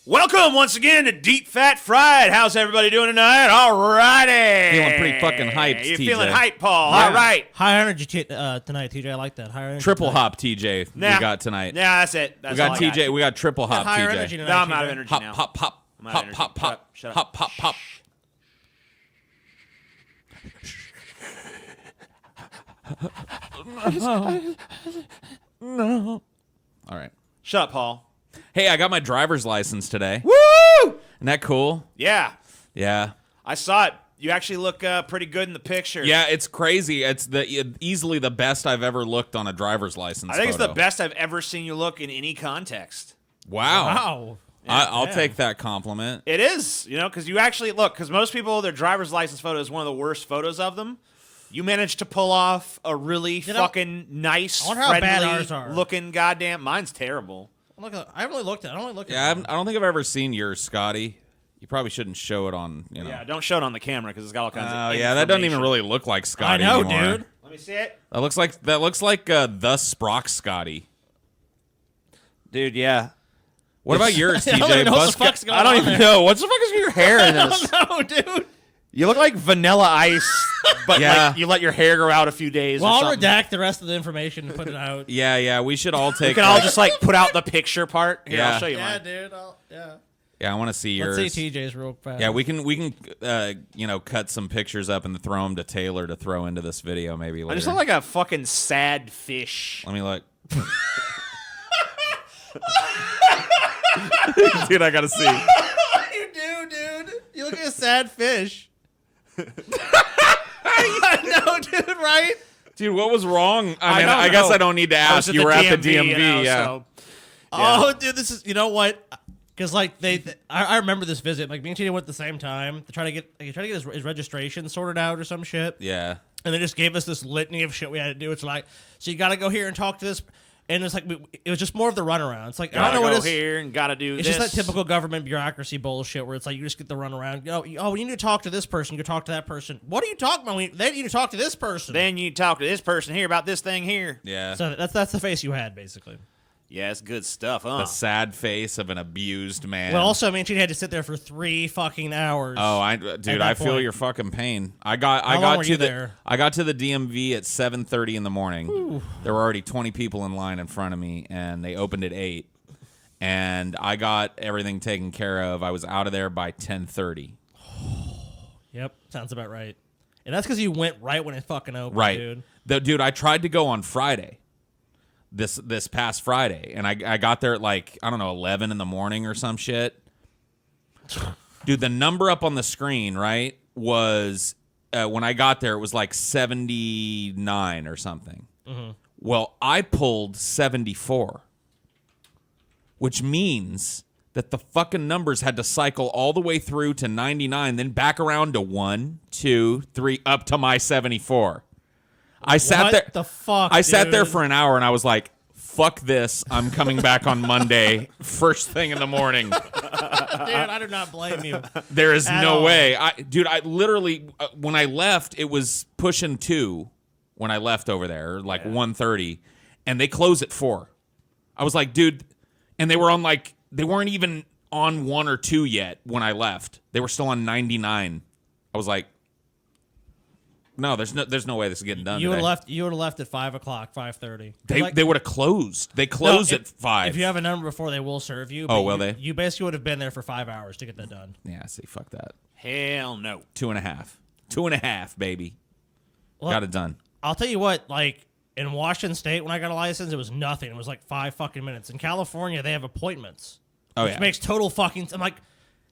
Welcome once again to Deep Fat Fried. How's everybody doing tonight? All righty. Feeling pretty fucking hyped, You're TJ. feeling hype, Paul. Yeah. All right. High energy tonight, TJ. I like that. Higher energy. Triple tonight. hop TJ we got tonight. Yeah, that's it. That's We got all I TJ. We got triple hop Higher TJ. energy tonight. No, I'm TJ. out of energy Hop, now. hop, hop, I'm out of hop, energy. hop, hop, Shut up. hop, hop, hop. No. All right. Shut up, Paul. Hey, I got my driver's license today. Woo! Isn't that cool? Yeah. Yeah. I saw it. You actually look pretty good in the picture. Yeah, it's crazy. It's easily the best I've ever looked on a driver's license. I think it's photo. the best I've ever seen you look in any context. Wow. Wow. I'll Yeah. take that compliment. It is, because you actually look, because most people, their driver's license photo is one of the worst photos of them. You managed to pull off a really fucking nice, I wonder how bad friendly ours are. looking goddamn. Mine's terrible. Look, I haven't really looked at it. I don't really look at Yeah, it. I don't think I've ever seen yours, Scotty. You probably shouldn't show it on, Yeah, don't show it on the camera because it's got all kinds of Oh, yeah, that doesn't even information. really look like I Scotty know, anymore. dude. Let me see it. That looks like the Sprock Scotty. Dude, yeah. What about yours, I don't TJ? even know what the Bust- fuck's going I don't on even there. know. What the fuck is your hair in this? No, dude. You look like Vanilla Ice, but Yeah. like you let your hair grow out a few days Well, or I'll something. redact the rest of the information and put it out. Yeah, we should all take. We can all just like put out the picture part. Here, Yeah. I'll show you Yeah, mine. dude. Yeah. Yeah, I want to see yours. Let's see TJ's real fast. Yeah, we can cut some pictures up and throw them to Taylor to throw into this video maybe later. I just look like a fucking sad fish. Let me look. Dude, I gotta see. You do, dude. You look like a sad fish. I know, dude, right? Dude, what was wrong? I mean, don't I guess know. I don't need to I was ask. You were at the DMV, yeah. So, Oh, dude, this is, you know what? Because like I remember this visit. Like me and TJ went at the same time to try to get his registration sorted out or some shit. Yeah. And they just gave us this litany of shit we had to do. It's like, so you got to go here and talk to this. And it's like, it was just more of the runaround. It's like, I gotta don't know go what it is. here and gotta do It's this. just that typical government bureaucracy bullshit where it's like you just get the runaround. Oh, you need to talk to this person. You talk to that person. What are you talking about? They need to talk to this person. Then you talk to this person here about this thing here. Yeah. So that's the face you had, basically. Yeah, it's good stuff, huh? The sad face of an abused man. Well, also, I mean, she had to sit there for 3 fucking hours. Oh, dude, I feel point. your fucking pain. I How got long were to you the there? I got to the DMV at 7:30 in the morning. Ooh. There were already 20 people in line in front of me, and they opened at 8. And I got everything taken care of. I was out of there by 10:30. Yep, sounds about right. And that's because you went right when it fucking opened, Right, dude. dude. I tried to go on Friday. This past Friday, and I got there at like, I don't know, 11 in the morning or some shit. Dude, the number up on the screen, right, was when I got there, it was like 79 or something. Mm-hmm. Well, I pulled 74, which means that the fucking numbers had to cycle all the way through to 99, then back around to 1, 2, 3, up to my 74. I sat What there. the fuck, I sat there dude? for an hour and I was like, "Fuck this! I'm coming back on Monday, first thing in the morning." Dude, I do not blame you. There is At no all. way, dude. I literally, when I left, it was pushing 2. When I left over there, like 1:30, and they close at 4. I was like, dude, and they were on like they weren't even on 1 or 2 yet when I left. They were still on 99. I was like, no, there's no way this is getting done. You would today. have left at 5 o'clock, 5:30. They would have closed. They close No, at 5. If you have a number before, they will serve you. Oh, but will you, they? You basically would have been there for 5 hours to get that done. Yeah, see, fuck that. Hell no. 2.5. 2.5, baby. Well, Got it done. I'll tell you what, like in Washington State, when I got a license, it was nothing. It was like 5 fucking minutes. In California, they have appointments. Oh, which yeah. makes total fucking. I'm like,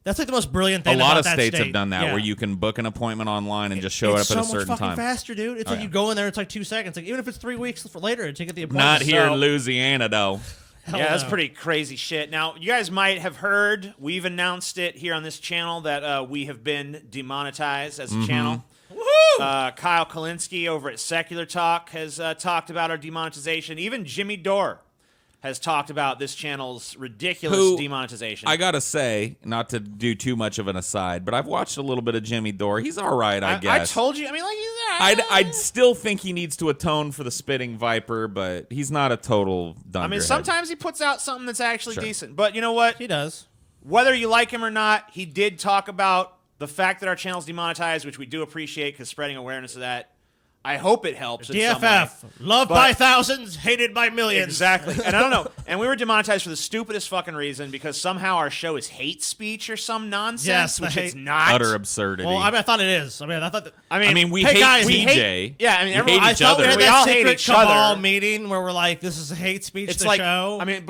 that's like the most brilliant A thing. lot about of that states state. have done that, Yeah. where you can book an appointment online and just show It's up at a so much certain fucking time. faster, dude. It's like yeah. you go in there, it's like 2 seconds. Like even if it's 3 weeks for later to get the appointment. Not here So- in Louisiana, though. Hell Yeah, that's no. pretty crazy shit. Now, you guys might have heard, we've announced it here on this channel that we have been demonetized as a channel. Kyle Kalinske over at Secular Talk has talked about our demonetization. Even Jimmy Dore has talked about this channel's ridiculous demonetization. I gotta say, not to do too much of an aside, but I've watched a little bit of Jimmy Dore. He's all right, I guess. I told you. I mean, like, I'd still think he needs to atone for the spitting viper, but he's not a total dunderhead. I mean, sometimes he puts out something that's actually Sure. decent. But you know what? He does. whether you like him or not, he did talk about the fact that our channel's demonetized, which we do appreciate because spreading awareness of that. I hope it helps. in some way. DFF, loved by thousands, hated by millions. Exactly. And I don't know. And we were demonetized for the stupidest fucking reason because somehow our show is hate speech or some nonsense, Yes, which hate- it's not. Utter absurdity. Well, I thought it is. I thought that. I mean, we Hey, hate guys, we TJ. Yeah, I mean, we everyone- hate I each thought we other. had We that all hate secret each cabal other. meeting where we're like, this is hate speech It's to like, show. I mean,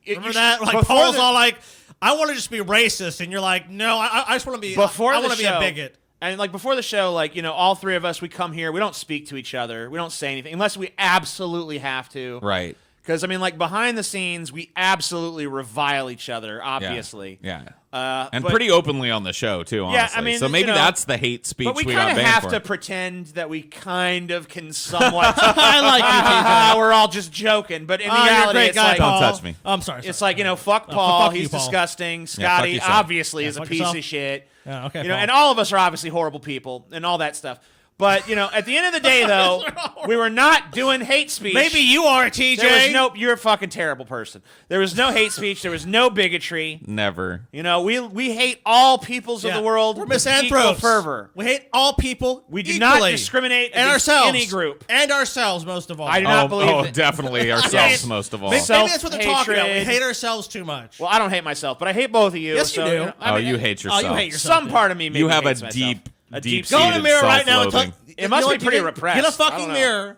Remember that? Like, Paul's all like, I want to just be racist, and you're like, no, I just want to be. before I the want to be show- a bigot. And like before the show, like, you know, all three of us, we come here, we don't speak to each other, we don't say anything unless we absolutely have to. Right. Because I mean, like behind the scenes, we absolutely revile each other, obviously. Yeah. but- And pretty openly on the show too. Honestly. Yeah, I mean, so maybe you know, that's the hate speech But we got kind of banned have for. to pretend that we kind of can somewhat. I like you, TJ. We're all just joking, but in Oh, you're a reality, great it's guy, like Paul. Don't touch me. I'm sorry. it's like, you know, fuck Paul. fuck you, He's Paul. disgusting. fuck Scotty yourself. obviously is a fuck piece yourself. of shit. Yeah, okay, You know, Paul. and all of us are obviously horrible people and all that stuff. But you know, at the end of the day, though, we were not doing hate speech. Maybe you are, TJ. There was no. You're a fucking terrible person. There was no hate speech. There was no bigotry. Never. You know, we hate all peoples of the world. We're with equal misanthropes. fervor. We hate all people. We do equally. not discriminate and against ourselves. any group. And ourselves, most of all. I do not believe Oh, it. definitely ourselves most of all. Maybe that's what they're talking about. We Self-hatred. hate ourselves too much. Well, I don't hate myself, but I hate both of you. Yes, you so, do. You know, I mean, you hate yourself. you hate yourself. Some part of me maybe You have a hates myself. deep, A deep Go in the seated mirror right now and self-loathing. It must you know be what, pretty TJ? repressed. Get a I don't fucking know. mirror,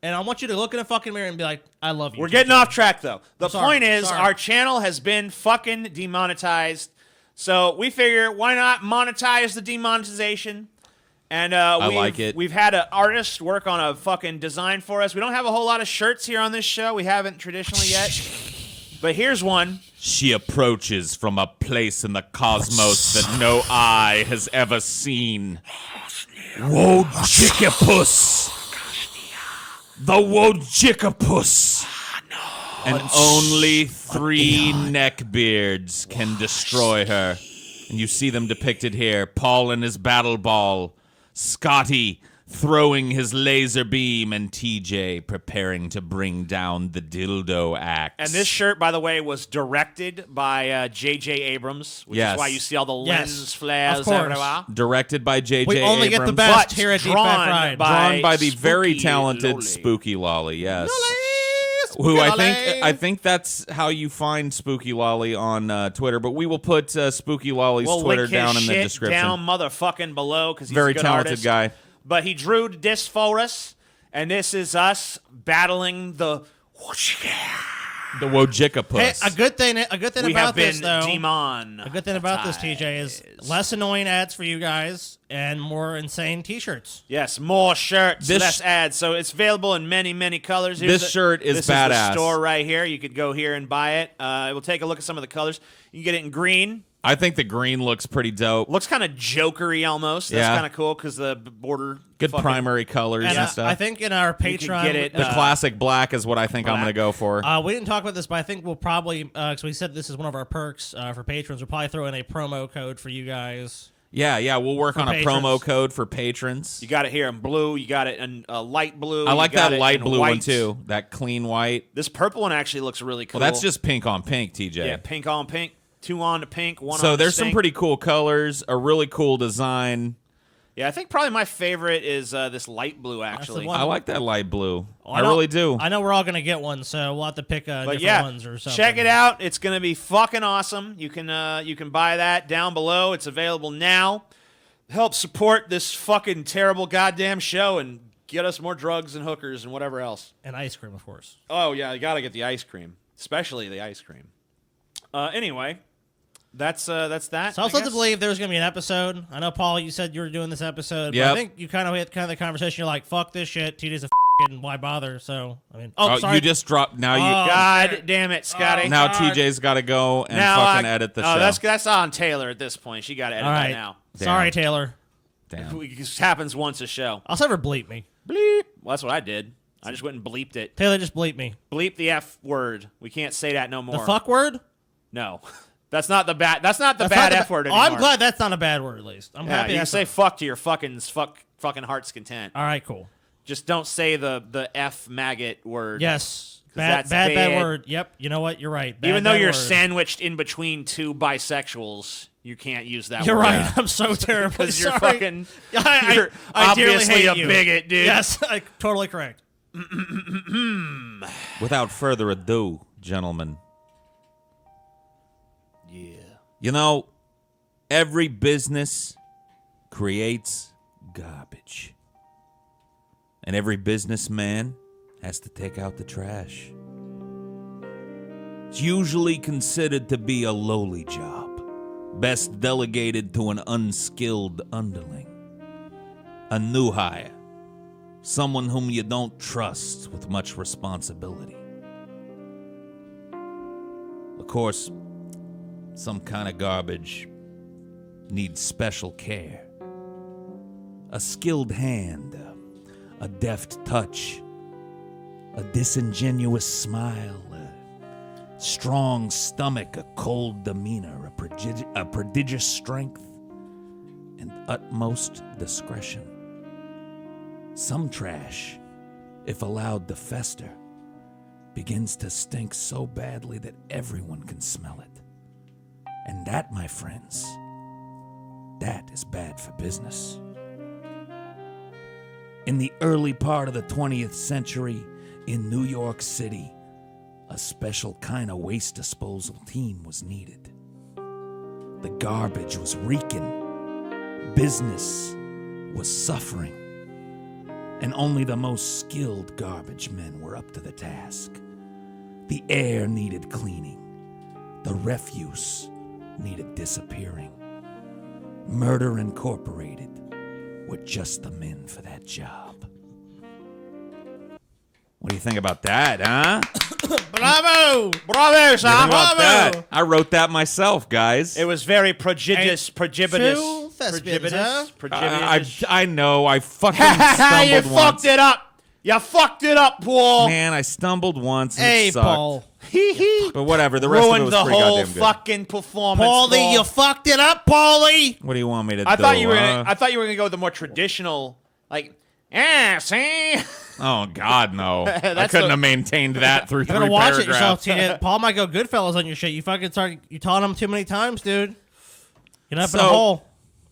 and I want you to look in a fucking mirror and be like, I love you. We're TJ. getting off track, though. The sorry. point is, Sorry. our channel has been fucking demonetized. So we figure, why not monetize the demonetization? And like it. We've had an artist work on a fucking design for us. We don't have a whole lot of shirts here on this show. We haven't traditionally yet. But here's one. She approaches from a place in the cosmos that no eye has ever seen. Wojcicki. The Wojcicki. And only 3 neckbeards can destroy her. And you see them depicted here. Paul in his battle ball. Scotty throwing his laser beam, and TJ preparing to bring down the dildo axe. And this shirt, by the way, was directed by J.J. Abrams, which Yes. is why you see all the Yes, lens flares of course. everywhere. Directed by J.J. We only get the Abrams. best But here at DFF drawn Ride. Drawn by the very Spookylolly. talented Spookylolly, yes. Who I think that's how you find Spookylolly on Twitter, but we will put Spookylolly's We'll Twitter link his down in the shit description. down motherfucking below because he's Very a good talented artist. guy. But he drew this for us, and this is us battling the. The Wojcicki. Hey, a good thing We about have been this, though. demon. A good thing about this, TJ, is less annoying ads for you guys and more insane T-shirts. Yes, more shirts, This- less ads. So it's available in many, many colors. Here's This shirt is this badass. Is the store right here. You could go here and buy it. We'll take a look at some of the colors. You can get it in green. I think the green looks pretty dope. Looks kind of jokery almost. That's Yeah. kind of cool because the border. Good fucking- primary colors and, And stuff. I think in our You can Patreon, get it, the classic black is what I think I'm going to go for. we didn't talk about this, but I think we'll probably, because we said this is one of our perks for patrons, we'll probably throw in a promo code for you guys. Yeah, we'll work on a patrons. promo code for patrons. You got it here in blue. You got it in light blue. I like you got that it light in blue one white. too. That clean white. This purple one actually looks really cool. Well, that's just pink on pink, TJ. yeah, pink on pink. 2 on to pink, 1 on So to there's some stink. pretty cool colors, a really cool design. Yeah, I think probably my favorite is this light blue actually. one. I like that light blue. I know- really do. I know we're all going to get one, so we'll have to pick But different yeah, ones or something. check it out. It's gonna be fucking awesome. You can buy that down below. It's available now. Help support this fucking terrible goddamn show and get us more drugs and hookers and whatever else. And ice cream, of course. Oh yeah, you gotta get the ice cream, especially the ice cream. Anyway, that's that. So I was I led to guess. believe there was going to be an episode. I know, Paul, you said you were doing this episode. But I Yep. think you kind of had the conversation. You're like, fuck this shit. TJ's a f***ing why bother? So, I mean, sorry. You just dropped. Now you. God damn it, Scotty. Now God. TJ's got to go and Now fucking edit the show. That's on Taylor at this point. She got to edit all right. that now. Damn. Sorry, Taylor. Damn. It just happens once a show. I'll never bleep me. Bleep. Well, that's what I did. I just went and bleeped it. Taylor, just bleep me. Bleep the F word. We can't say that no more. The fuck word? No. That's not the bad. That's not the That's bad not F word Oh, anymore. I'm glad that's not a bad word, at least. I'm Yeah, happy you can that's say not- fuck to your fucking heart's content. All right, cool. Just don't say the F maggot word. Yes. Bad word. Yep. You know what? You're right. Even though you're word. sandwiched in between two bisexuals, you can't use that You're word. right. I'm so terrible. Because you're sorry. fucking. I You're dearly obviously hate a you. bigot, dude. Yes, totally correct. Without further ado, gentlemen, Yeah. you know, every business creates garbage. And every businessman has to take out the trash. It's usually considered to be a lowly job, best delegated to an unskilled underling, a new hire, someone whom you don't trust with much responsibility. Of course, some kind of garbage needs special care. A skilled hand, a deft touch, a disingenuous smile, a strong stomach, a cold demeanor, a prodigious strength, and utmost discretion. Some trash, if allowed to fester, begins to stink so badly that everyone can smell it. And that, my friends, that is bad for business. In the early part of the 20th century, in New York City, a special kind of waste disposal team was needed. The garbage was reeking, business was suffering, and only the most skilled garbage men were up to the task. The air needed cleaning, the refuse needed disappearing. Murder Incorporated were just the men for that job. What do you think about that, huh? Bravo! Bravo, Think about Bravo! that. I wrote that myself, guys. It was very prodigious. Two thespians, huh? I know. I fucking You stumbled once. fucked it up. You fucked it up, Paul. Man, I stumbled once and Hey, it sucked. Paul. But whatever, the rest of it Ruined was the pretty whole goddamn good. fucking performance. Paulie, Paul. you fucked it up, Paulie. What do you want me to I do? thought you were. huh? I thought you were gonna go with the more traditional, like, see. Oh God, no! I That's couldn't the- have maintained that through You 3 gotta watch it yourself, paragraphs. Tina. Paul might go Goodfellas on your shit. You fucking start. You taunt him too many times, dude. Get up in a So- hole.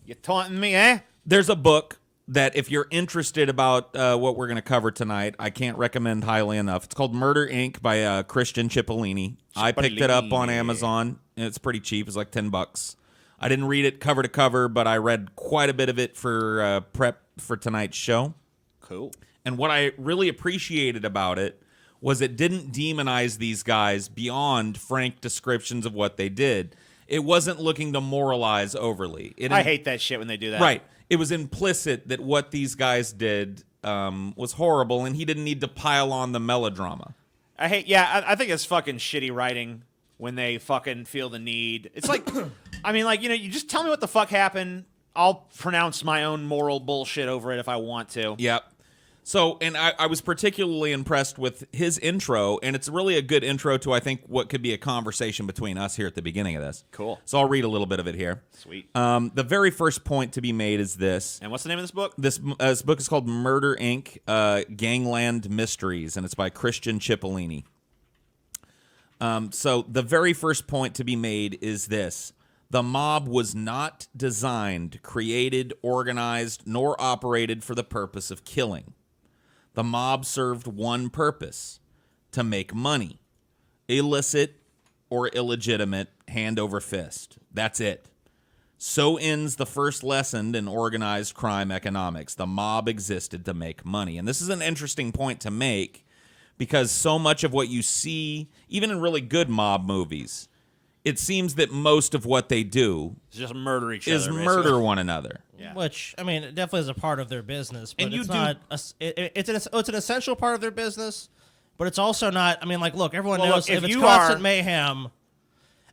You taunting me, eh? There's a book that if you're interested about what we're going to cover tonight, I can't recommend highly enough. It's called Murder Inc. by Christian Cipollini. I picked it up on Amazon, and it's pretty cheap. It's like $10. I didn't read it cover to cover, but I read quite a bit of it for prep for tonight's show. Cool. And what I really appreciated about it was it didn't demonize these guys beyond frank descriptions of what they did. It wasn't looking to moralize overly. I hate that shit when they do that. Right. It was implicit that what these guys did was horrible, and he didn't need to pile on the melodrama. I hate. Yeah, I think it's fucking shitty writing when they fucking feel the need. It's like, I mean, like, you just tell me what the fuck happened. I'll pronounce my own moral bullshit over it if I want to. Yep. So, and I was particularly impressed with his intro, and it's really a good intro to, I think, what could be a conversation between us here at the beginning of this. Cool. So I'll read a little bit of it here. Sweet. The very first point to be made is this. And what's the name of this book? This book is called Murder, Inc., Gangland Mysteries, and it's by Christian Cipollini. So the very first point to be made is this. The mob was not designed, created, organized, nor operated for the purpose of killing. The mob served one purpose, to make money. Illicit or illegitimate, hand over fist. That's it. So ends the first lesson in organized crime economics. The mob existed to make money. And this is an interesting point to make because so much of what you see, even in really good mob movies, it seems that most of what they do It's just murder each is other. murder basically. one another. Yeah. Which, I mean, it definitely is a part of their business, but And you it's do- not. It's an essential part of their business, but it's also not. I mean, like, look, everyone Well, knows look, if if it's you constant are- mayhem.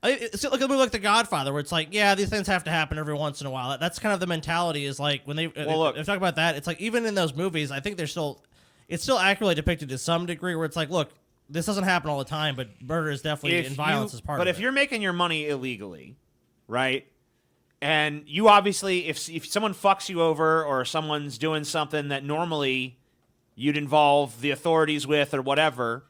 It's like a movie like The Godfather, where it's like, yeah, these things have to happen every once in a while. That's kind of the mentality. Is like when they look- if talk about that, it's like even in those movies, I think it's still accurately depicted to some degree, where it's like, look, this doesn't happen all the time, but murder is definitely and violence is part of it. But if you're making your money illegally, right? And you obviously, if someone fucks you over or someone's doing something that normally you'd involve the authorities with or whatever,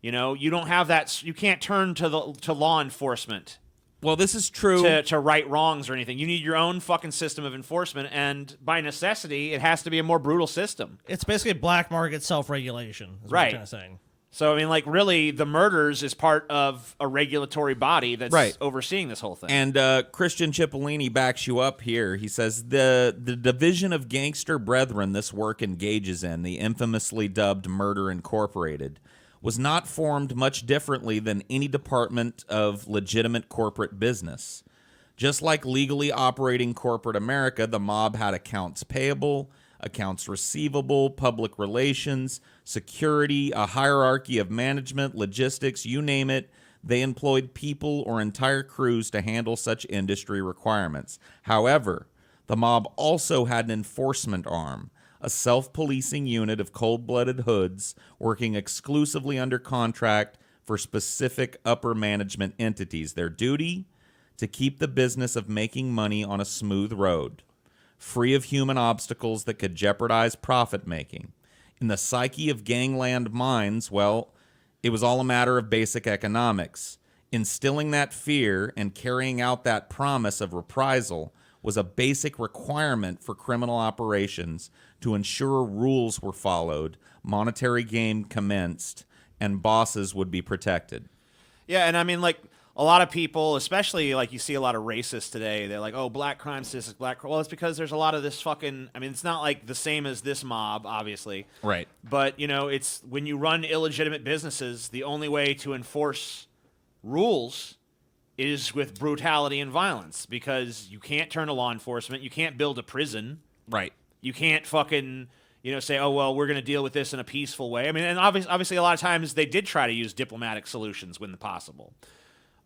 You know, you don't have that. You can't turn to law enforcement Well, this is true. to right wrongs or anything. You need your own fucking system of enforcement, and by necessity, it has to be a more brutal system. It's basically black market self-regulation. Is what Right. I'm trying to say. So, I mean, like, really, the murders is part of a regulatory body that's Right. overseeing this whole thing. And Christian Cipollini backs you up here. He says the division of gangster brethren this work engages in, the infamously dubbed Murder Incorporated, was not formed much differently than any department of legitimate corporate business. Just like legally operating corporate America, the mob had accounts payable, accounts receivable, public relations, security, a hierarchy of management, logistics, you name it. They employed people or entire crews to handle such industry requirements. However, the mob also had an enforcement arm, a self-policing unit of cold-blooded hoods working exclusively under contract for specific upper management entities. Their duty? To keep the business of making money on a smooth road, free of human obstacles that could jeopardize profit-making. In the psyche of gangland minds, well, it was all a matter of basic economics. Instilling that fear and carrying out that promise of reprisal was a basic requirement for criminal operations to ensure rules were followed, monetary gain commenced, and bosses would be protected. Yeah, and I mean, like, a lot of people, especially, like, you see a lot of racists today, they're like, oh, black crime statistics, black crime. Well, it's because there's a lot of this fucking, I mean, it's not, like, the same as this mob, obviously. Right. But, you know, it's when you run illegitimate businesses, the only way to enforce rules is with brutality and violence, because you can't turn to law enforcement, you can't build a prison. Right. You can't fucking, you know, say, oh, well, we're going to deal with this in a peaceful way. I mean, and obviously a lot of times they did try to use diplomatic solutions when possible.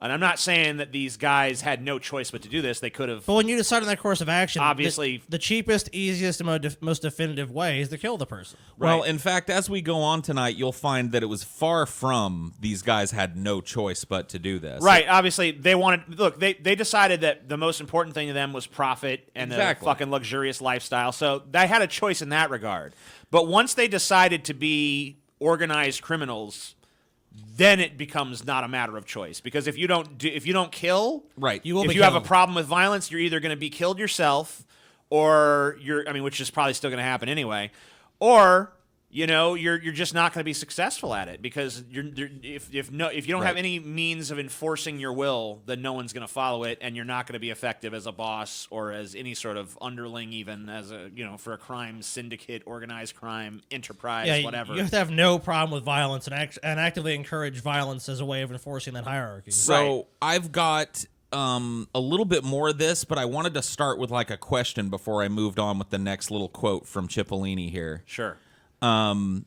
And I'm not saying that these guys had no choice but to do this. They could have. But when you decide on that course of action, Obviously- the cheapest, easiest, and most definitive way is to kill the person. Well, Right. in fact, as we go on tonight, you'll find that it was far from these guys had no choice but to do this. Right. Obviously, they wanted. Look, they decided that the most important thing to them was profit and Exactly. a fucking luxurious lifestyle. So they had a choice in that regard. But once they decided to be organized criminals, then it becomes not a matter of choice. Because if you don't kill, Right. You will if be you have a killed. problem with violence, you're either going to be killed yourself, or which is probably still going to happen anyway, or you know, you're just not going to be successful at it, because if you don't have Right. any means of enforcing your will, then no one's going to follow it, and you're not going to be effective as a boss or as any sort of underling, even as a, you know, for a crime syndicate, organized crime enterprise, Yeah, whatever. you have to have no problem with violence and actively encourage violence as a way of enforcing that hierarchy. So I've got a little bit more of this, but I wanted to start with like a question before I moved on with the next little quote from Cipollini here. Sure. And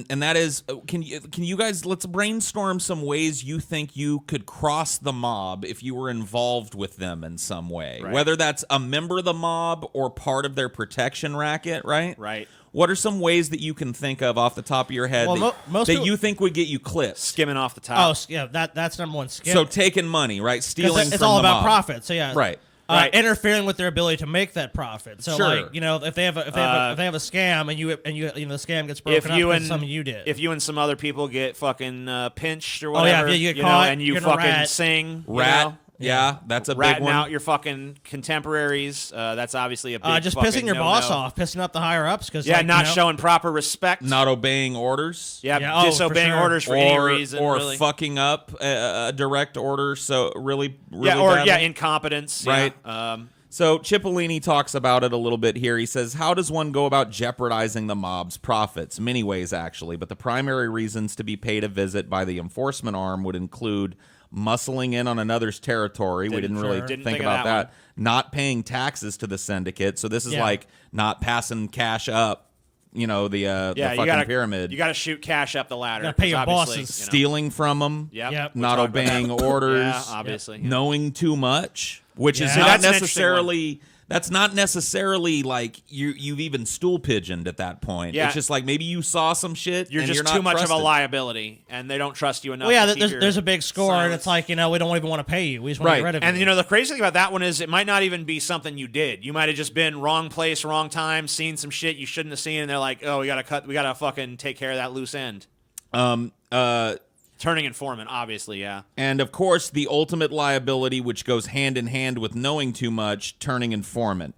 that is, can you guys, let's brainstorm some ways you think you could cross the mob if you were involved with them in some way, Right. whether that's a member of the mob or part of their protection racket, right? Right. What are some ways that you can think of off the top of your head Well, most that people- you think would get you clipped? Skimming off the Oh, top. yeah, that's number one. Skip. So taking money, right? 'Cause Stealing it's from all the about mob. profit. So yeah, Right. Right. Interfering with their ability to make that profit. So Sure. like, you know, if they have a scam and you know, the scam gets broken If up you because and of something you did. if you and some other people get fucking pinched or Oh, yeah, whatever, you get know, caught, and you you're gonna fucking rat. sing, you Rat. know? Yeah, that's a big ratting one. out your fucking contemporaries. That's obviously a big just fucking pissing your no-no. boss off, pissing up the higher ups because Yeah, not you know, showing proper respect. Not obeying orders. Yeah, Yeah, oh, disobeying for sure. orders for any or reason. or really. fucking up a direct order, so really yeah, or badly. incompetence. Right. Yeah. So Cipollini talks about it a little bit here. He says, how does one go about jeopardizing the mob's profits? Many ways, actually, but the primary reasons to be paid a visit by the enforcement arm would include muscling in on another's territory. We didn't really Didn't think think of about that that. Not paying taxes to the syndicate. So this is Yeah. like not passing cash up, the Yeah, fucking you gotta, pyramid. You got to shoot cash up the ladder. You gotta pay 'cause your obviously, bosses. you know. Stealing from them. Yep. Yep. we Not talked about obeying that. orders. Yeah, obviously. yeah. Knowing too much, which is Yeah. not That's an interesting necessarily. That's not necessarily like you've even stool pigeoned at that point. Yeah. It's just like maybe you saw some shit. You're and just you're not too much of a trusted. liability, and they don't trust you enough. Well, yeah, to keep there's, your there's a big score, and silence. it's like, you know, we don't even want to pay you. We just want to Right. get rid of And you. you know the crazy thing about that one is it might not even be something you did. You might have just been wrong place, wrong time, seen some shit you shouldn't have seen, and they're like, "Oh, we gotta fucking take care of that loose end." Turning informant, obviously, yeah. And, of course, the ultimate liability, which goes hand in hand with knowing too much, turning informant.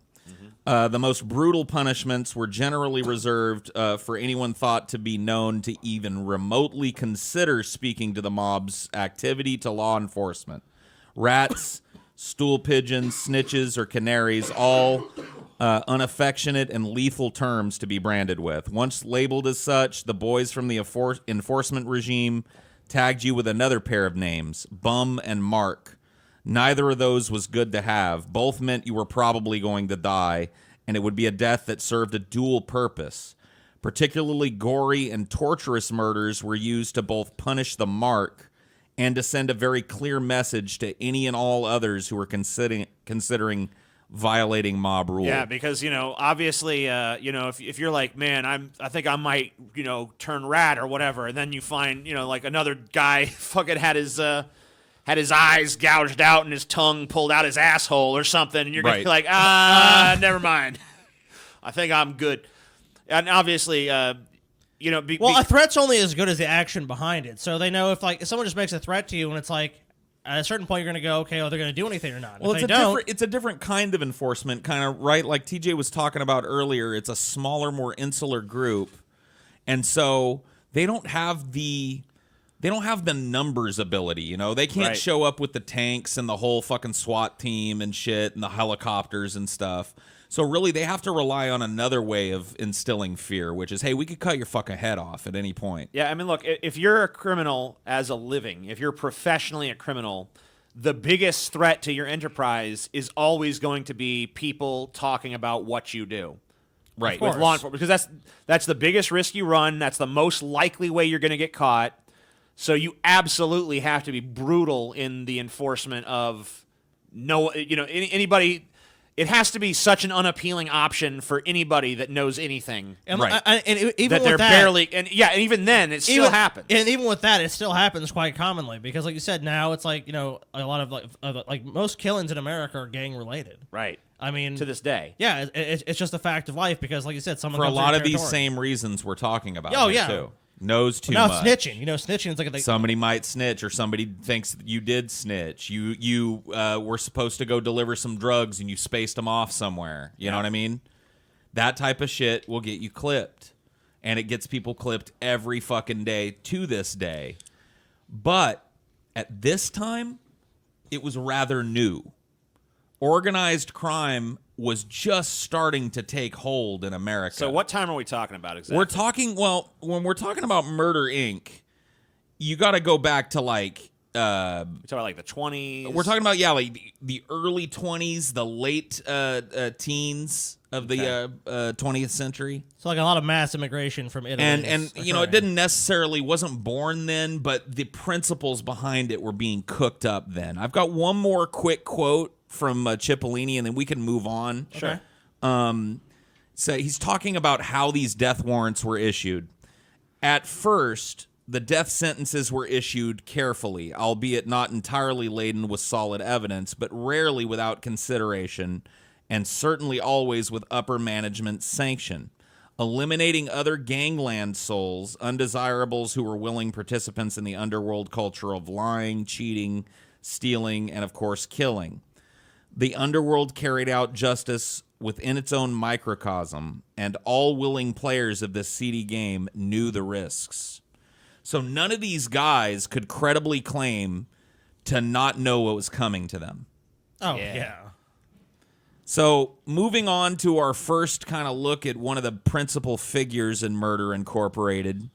The most brutal punishments were generally reserved for anyone thought to be known to even remotely consider speaking to the mob's activity to law enforcement. Rats, stool pigeons, snitches, or canaries, all unaffectionate and lethal terms to be branded with. Once labeled as such, the boys from the enforcement regime tagged you with another pair of names, Bum and Mark. Neither of those was good to have. Both meant you were probably going to die, and it would be a death that served a dual purpose. Particularly gory and torturous murders were used to both punish the mark and to send a very clear message to any and all others who were considering violating mob rule. Yeah, because, obviously, if you're like, man, I think I might, turn rat or whatever, and then you find, like another guy fucking had his eyes gouged out and his tongue pulled out his asshole or something, and you're going to be like, never mind. I think I'm good. And obviously, a threat's only as good as the action behind it. So they know if someone just makes a threat to you and it's like, at a certain point you're going to go, okay, they're going to do anything or not. Well, If it's a different kind of enforcement, kind of, right? Like TJ was talking about earlier, it's a smaller, more insular group. And so they don't have the numbers ability, They can't show up with the tanks and the whole fucking SWAT team and shit and the helicopters and stuff. So really, they have to rely on another way of instilling fear, which is, hey, we could cut your fucking head off at any point. Yeah, I mean, look, if you're a criminal as a living, if you're professionally a criminal, the biggest threat to your enterprise is always going to be people talking about what you do. Right. With law enforcement, because that's the biggest risk you run. That's the most likely way you're going to get caught. So you absolutely have to be brutal in the enforcement of anybody. It has to be such an unappealing option for anybody that knows anything. And, right. And even that with they're that, barely, and even then, it still happens. And even with that, it still happens quite commonly because, like you said, now it's like a lot of like most killings in America are gang related. Right. I mean, to this day. Yeah, it's just a fact of life because, like you said, someone for a comes lot to of your these territory. same reasons we're talking about. Oh, here, yeah. too. Knows too Now much. snitching, snitching is like somebody might snitch, or somebody thinks that you did snitch. You were supposed to go deliver some drugs, and you spaced them off somewhere. You know what I mean? That type of shit will get you clipped, and it gets people clipped every fucking day to this day. But at this time, it was rather new. Organized crime was just starting to take hold in America. So what time are we talking about exactly? We're talking, when we're talking about Murder, Inc., you got to go back to like... we're talking about like the 20s? We're talking about, like the early 20s, the late teens of the 20th century. So like a lot of mass immigration from Italy. And it didn't necessarily, wasn't born then, but the principles behind it were being cooked up then. I've got one more quick quote from Cipollini, and then we can move on. Sure. So he's talking about how these death warrants were issued. At first, the death sentences were issued carefully, albeit not entirely laden with solid evidence, but rarely without consideration, and certainly always with upper management sanction. Eliminating other gangland souls, undesirables who were willing participants in the underworld culture of lying, cheating, stealing, and of course killing. The underworld carried out justice within its own microcosm, and all willing players of this seedy game knew the risks. So none of these guys could credibly claim to not know what was coming to them. Oh, yeah. So moving on to our first kind of look at one of the principal figures in Murder Incorporated.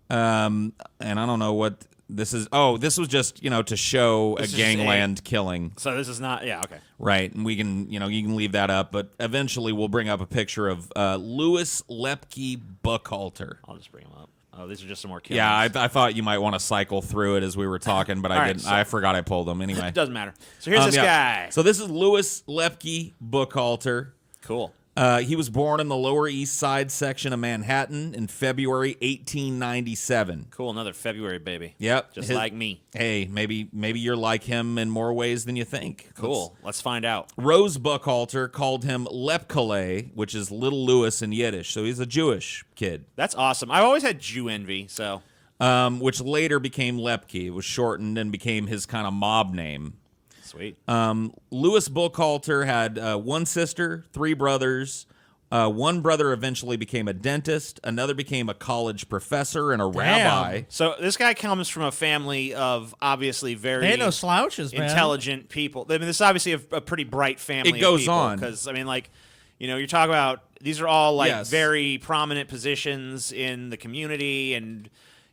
And I don't know what... This is this was just to show a gangland killing. So this is not okay. Right, and we can you can leave that up, but eventually we'll bring up a picture of Louis Lepke Buchalter. I'll just bring him up. Oh, these are just some more killings. Yeah, I thought you might want to cycle through it as we were talking, but I didn't. I forgot I pulled them anyway. It doesn't matter. So here's this guy. So this is Louis Lepke Buchalter. Cool. He was born in the Lower East Side section of Manhattan in February 1897. Cool, another February baby. Yep. Just like me. Hey, maybe you're like him in more ways than you think. Cool. Let's find out. Rose Buchalter called him Lepke, which is Little Louis in Yiddish, so he's a Jewish kid. That's awesome. I've always had Jew envy, so... which later became Lepke. It was shortened and became his kind of mob name. Sweet. Louis Buchalter had one sister, 3 brothers. One brother eventually became a dentist. Another became a college professor and a rabbi. So this guy comes from a family of obviously very They ain't no slouches, man. intelligent people. I mean, this is obviously a pretty bright family. It goes of people, on. because I mean, like, you're talking about these are all like Yes. very prominent positions in the community, and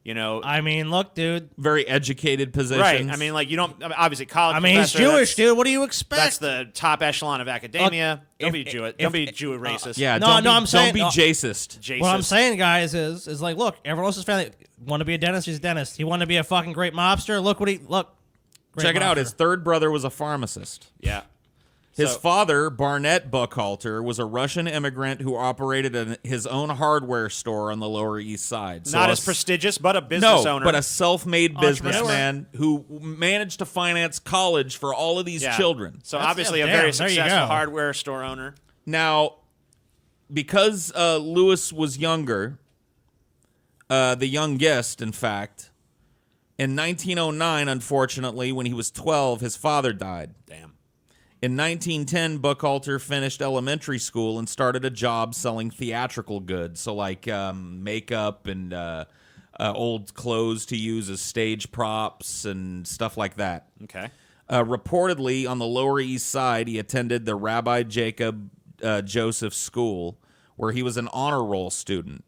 I mean, look, dude. Very educated positions. right. I mean, like obviously college. I mean, he's professor, Jewish, that's- dude. What do you expect? That's the top echelon of academia. Don't be if- Jewish. if- Don't be Jew racist. Yeah, No, don't no, be, I'm saying- don't be Jacist. Jacist. What I'm saying, guys, is like, look, everyone else's family want to be a dentist. He's a dentist. He wanted to be a fucking great mobster. Look. Great Check it out. mobster. His 3rd brother was a pharmacist. Yeah. His So- father, Barnett Buchalter, was a Russian immigrant who operated his own hardware store on the Lower East Side. So Not a as prestigious, but a business owner. but a self-made Entrepreneur. businessman who managed to finance college for all of these Yeah. children. So That's- obviously yeah, a very damn, there you successful go. hardware store owner. Now, because Lewis was younger, the youngest, in fact, in 1909, unfortunately, when he was 12, his father died. Damn. In 1910, Buchalter finished elementary school and started a job selling theatrical goods, so like makeup and old clothes to use as stage props and stuff like that. Okay. Reportedly, on the Lower East Side, he attended the Rabbi Jacob Joseph School, where he was an honor roll student.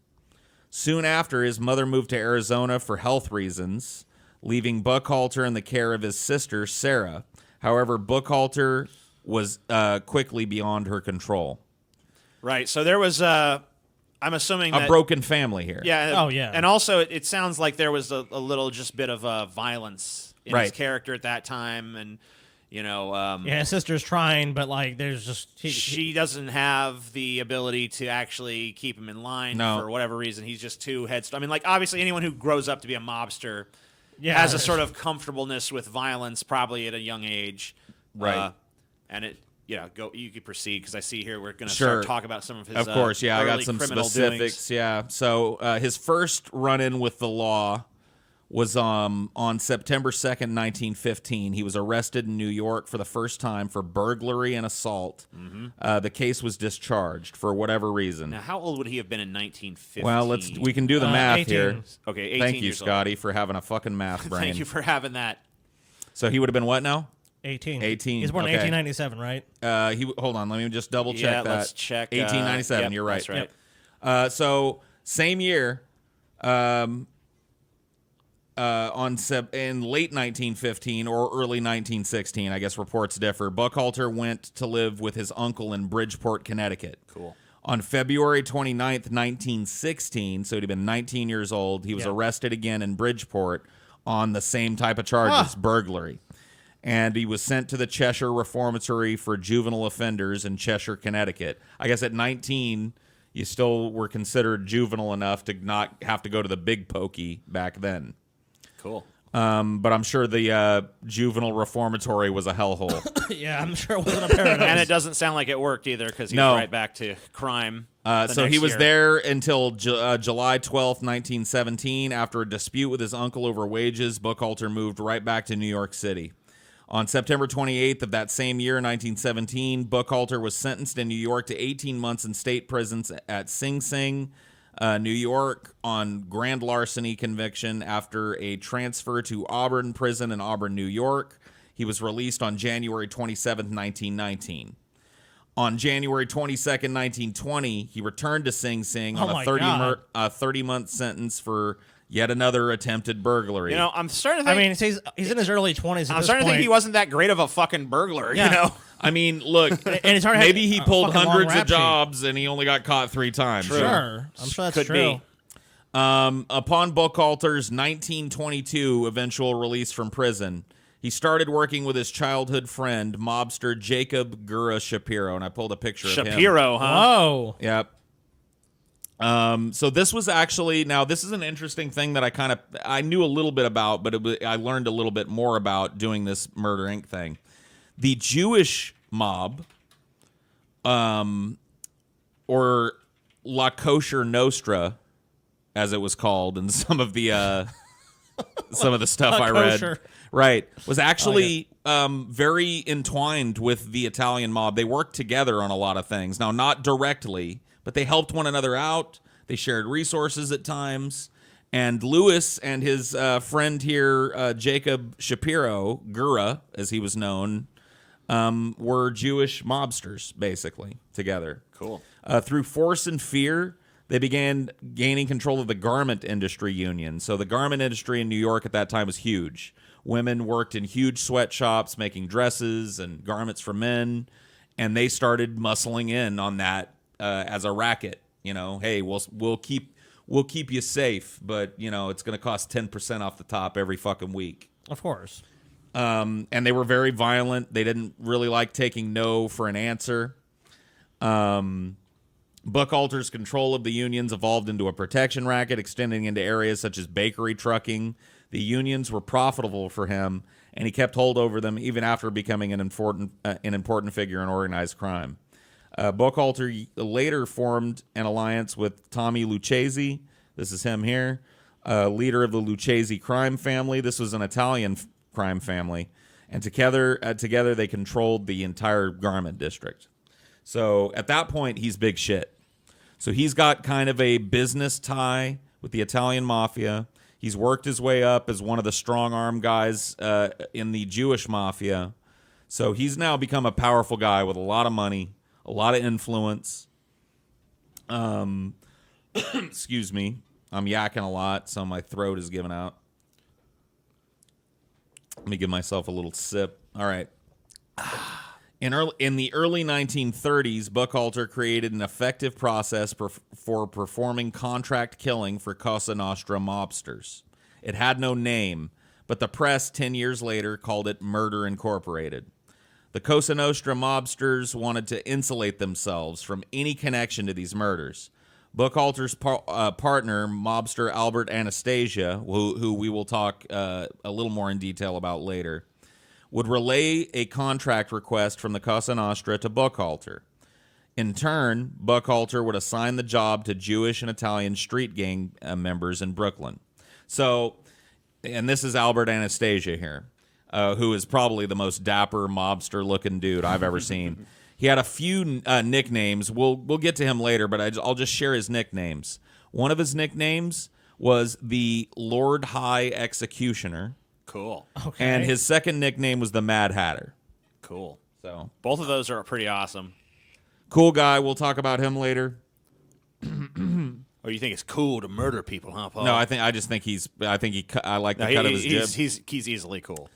Soon after, his mother moved to Arizona for health reasons, leaving Buchalter in the care of his sister, Sarah. However, Buchalter was quickly beyond her control. Right. So there was I'm assuming A that, broken family here. Yeah. Oh, yeah. And also, it sounds like there was a little just bit of violence in his Right. character at that time, and Yeah, his sister's trying, but like, there's just she doesn't have the ability to actually keep him in line No. for whatever reason. He's just too headstrong. I mean, like, obviously, anyone who grows up to be a mobster yeah, has a sort of comfortableness with violence, probably at a young age. Right. And it, go. You could proceed, because I see here we're going to Sure. start talking about some of his. Of course, yeah, I got early some criminal specifics. doings. Yeah, so his first run-in with the law was on September 2nd, 1915. He was arrested in New York for the first time for burglary and assault. Mm-hmm. The case was discharged for whatever reason. Now, how old would he have been in 1915? Well, we can do the math 18. here. Okay, 18 Thank you, years old. Scotty, for having a fucking math brain. Thank you for having that. So he would have been what now? 18. 18, He's born okay. in 1897, right? Hold on, let me just double check Yeah, that. let's check. 1897. Yep, You're right. That's right. So same year, in late 1915 or early 1916, I guess reports differ, Buchalter went to live with his uncle in Bridgeport, Connecticut. Cool. On February 29th, 1916, so he'd been 19 years old, he was Yeah. arrested again in Bridgeport on the same type of charges, burglary. And he was sent to the Cheshire Reformatory for juvenile offenders in Cheshire, Connecticut. I guess at 19, you still were considered juvenile enough to not have to go to the big pokey back then. Cool. But I'm sure the juvenile reformatory was a hellhole. Yeah, I'm sure it wasn't a paradise. And it doesn't sound like it worked either, because he No. was right back to crime. So he next was year. there until July 12th, 1917. After a dispute with his uncle over wages, Buchalter moved right back to New York City. On September 28th of that same year, 1917, Buchalter was sentenced in New York to 18 months in state prisons at Sing Sing, New York, on grand larceny conviction after a transfer to Auburn Prison in Auburn, New York. He was released on January 27th, 1919. On January 22nd, 1920, he returned to Sing Sing on Oh a my God. 30-month sentence for yet another attempted burglary. I'm starting to I think. mean, he's in his early 20s. I'm starting to think he wasn't that great of a fucking burglar. Yeah. I mean, look, And it's hard to have maybe he a pulled fucking long hundreds of rap sheet. jobs and he only got caught 3 times. Sure, I'm sure that's Could true. be. Upon Buchalter's 1922 eventual release from prison, he started working with his childhood friend, mobster Jacob Gura Shapiro, and I pulled a picture of him. Shapiro, huh? Oh, Yep. So this was actually, now this is an interesting thing that I knew a little bit about, but I learned a little bit more about doing this Murder Inc. thing. The Jewish mob, or La Kosher Nostra, as it was called in some of the some of the stuff I kosher. read. Right. Was actually very entwined with the Italian mob. They worked together on a lot of things. Now, not directly, but they helped one another out. They shared resources at times. And Lewis and his friend here, Jacob Shapiro, Gura, as he was known, were Jewish mobsters, basically, together. Cool. Through force and fear, they began gaining control of the garment industry union. So the garment industry in New York at that time was huge. Women worked in huge sweatshops making dresses and garments for men, and they started muscling in on that as a racket. You know, hey, we'll keep you safe, but you know it's going to cost 10% off the top every fucking week. Of course. And they were very violent. They didn't really like taking no for an answer. Buchalter's control of the unions evolved into a protection racket, extending into areas such as bakery trucking. The unions were profitable for him, and he kept hold over them even after becoming an important figure in organized crime. Buchalter later formed an alliance with Tommy Lucchese. This is him here, leader of the Lucchese crime family. This was an Italian crime family, and together they controlled the entire garment district. So at that point, he's big shit. So he's got kind of a business tie with the Italian mafia. He's worked his way up as one of the strong-arm guys in the Jewish mafia. So he's now become a powerful guy with a lot of money, a lot of influence. Excuse me. I'm yakking a lot, so my throat is giving out. Let me give myself a little sip. All right. In the early 1930s, Buchalter created an effective process for performing contract killing for Cosa Nostra mobsters. It had no name, but the press 10 years later called it Murder Incorporated. The Cosa Nostra mobsters wanted to insulate themselves from any connection to these murders. Buchalter's partner, mobster Albert Anastasia, who we will talk a little more in detail about later, would relay a contract request from the Cosa Nostra to Buchalter. In turn, Buchalter would assign the job to Jewish and Italian street gang members in Brooklyn. So, and this is Albert Anastasia here, who is probably the most dapper mobster-looking dude I've ever seen. He had a few nicknames. We'll get to him later, but I'll just share his nicknames. One of his nicknames was the Lord High Executioner. Cool. Okay. And his second nickname was the Mad Hatter. Cool. So Both of those are pretty awesome. cool guy. We'll talk about him later. Or you think it's cool to murder people, huh, Paul? No, I like the cut of his jib. He's easily cool.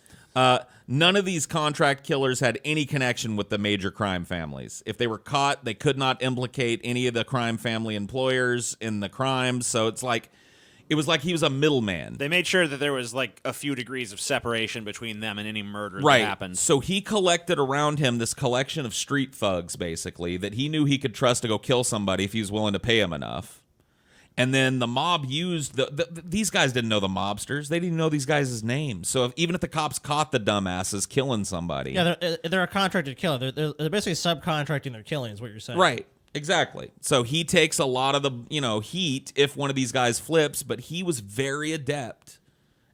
None of these contract killers had any connection with the major crime families. If they were caught, they could not implicate any of the crime family employers in the crimes. So it was like he was a middleman. They made sure that there was like a few degrees of separation between them and any murder Right. that happened. So he collected around him this collection of street thugs, basically, that he knew he could trust to go kill somebody if he was willing to pay him enough. And then the mob used these guys didn't know the mobsters. They didn't know these guys' names. So even if the cops caught the dumbasses killing somebody. Yeah, they're a contracted killer. They're basically subcontracting their killing, is what you're saying. Right. Exactly. So he takes a lot of the, heat if one of these guys flips, but he was very adept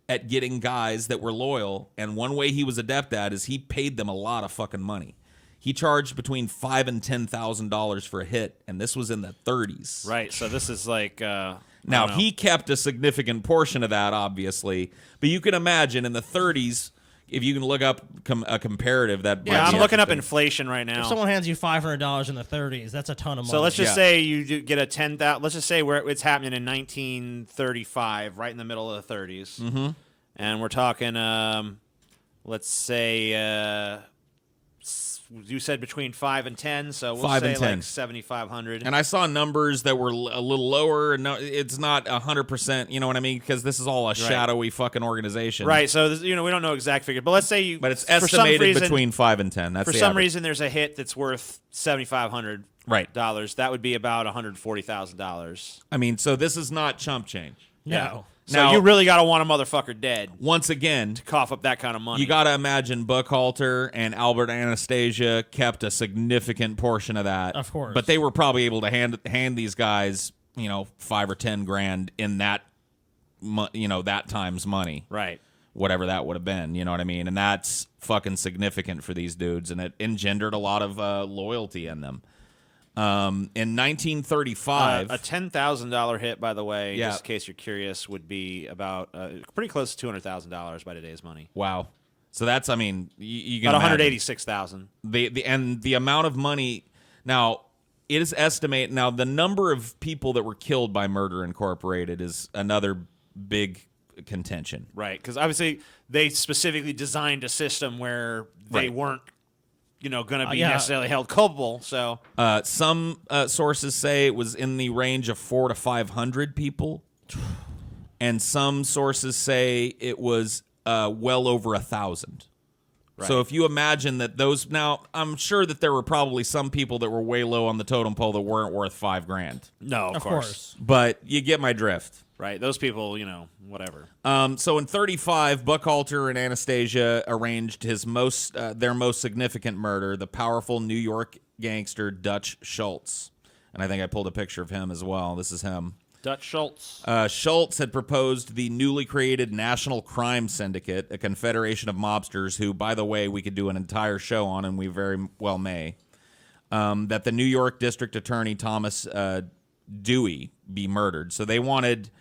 at getting guys that were loyal. And one way he was adept at is he paid them a lot of fucking money. He charged between $5,000 and $10,000 for a hit, and this was in the 30s. Right. So this is like Now, he kept a significant portion of that, obviously, but you can imagine in the 30s, if you can look up a comparative, that Yeah, I'm looking up inflation right now. If someone hands you $500 in the 30s, that's a ton of money. So let's just say you do get a 10,000. Let's just say where it's happening in 1935, right in the middle of the 30s, and we're talking. Let's say you said between 5 and 10, so we'll 5 say and 10. like 7,500. And I saw numbers that were a little lower, and no, it's not 100%. You know what I mean? Because this is all a shadowy fucking organization, Right. So this, we don't know exact figure, but let's say you. But it's for some estimated reason, between 5 and 10. That's for the some average. reason there's a hit that's worth $7,500. Right. That would be about $140,000. I mean, so this is not chump change. No. So Now- you really got to want a motherfucker dead Once again, to cough up that kind of money. you got to imagine Buchalter and Albert Anastasia kept a significant portion of that. Of course. But they were probably able to hand these guys, $5 or $10 grand in that that time's money. Right. Whatever that would have been, you know what I mean? And that's fucking significant for these dudes, and it engendered a lot of loyalty in them. In 1935... a $10,000 hit, by the way, Yeah. just in case you're curious, would be about pretty close to $200,000 by today's money. Wow. So that's, I mean, you can About imagine. $186,000. The amount of money... Now, it is estimated... Now, the number of people that were killed by Murder Incorporated is another big contention. Right, because obviously they specifically designed a system where they Right. weren't, going to be necessarily held culpable. So Some sources say it was in the range of 400 to 500 people, and some sources say it was well over 1,000. Right. So if you imagine that those, now I'm sure that there were probably some people that were way low on the totem pole that weren't worth $5,000, no, of course. but you get my drift. Right, those people, whatever. So in 35, Buchalter and Anastasia arranged their most significant murder, the powerful New York gangster Dutch Schultz. And I think I pulled a picture of him as well. This is him. Dutch Schultz. Schultz had proposed the newly created National Crime Syndicate, a confederation of mobsters who, by the way, we could do an entire show on, and we very well may, that the New York District Attorney Thomas Dewey be murdered. So they wanted...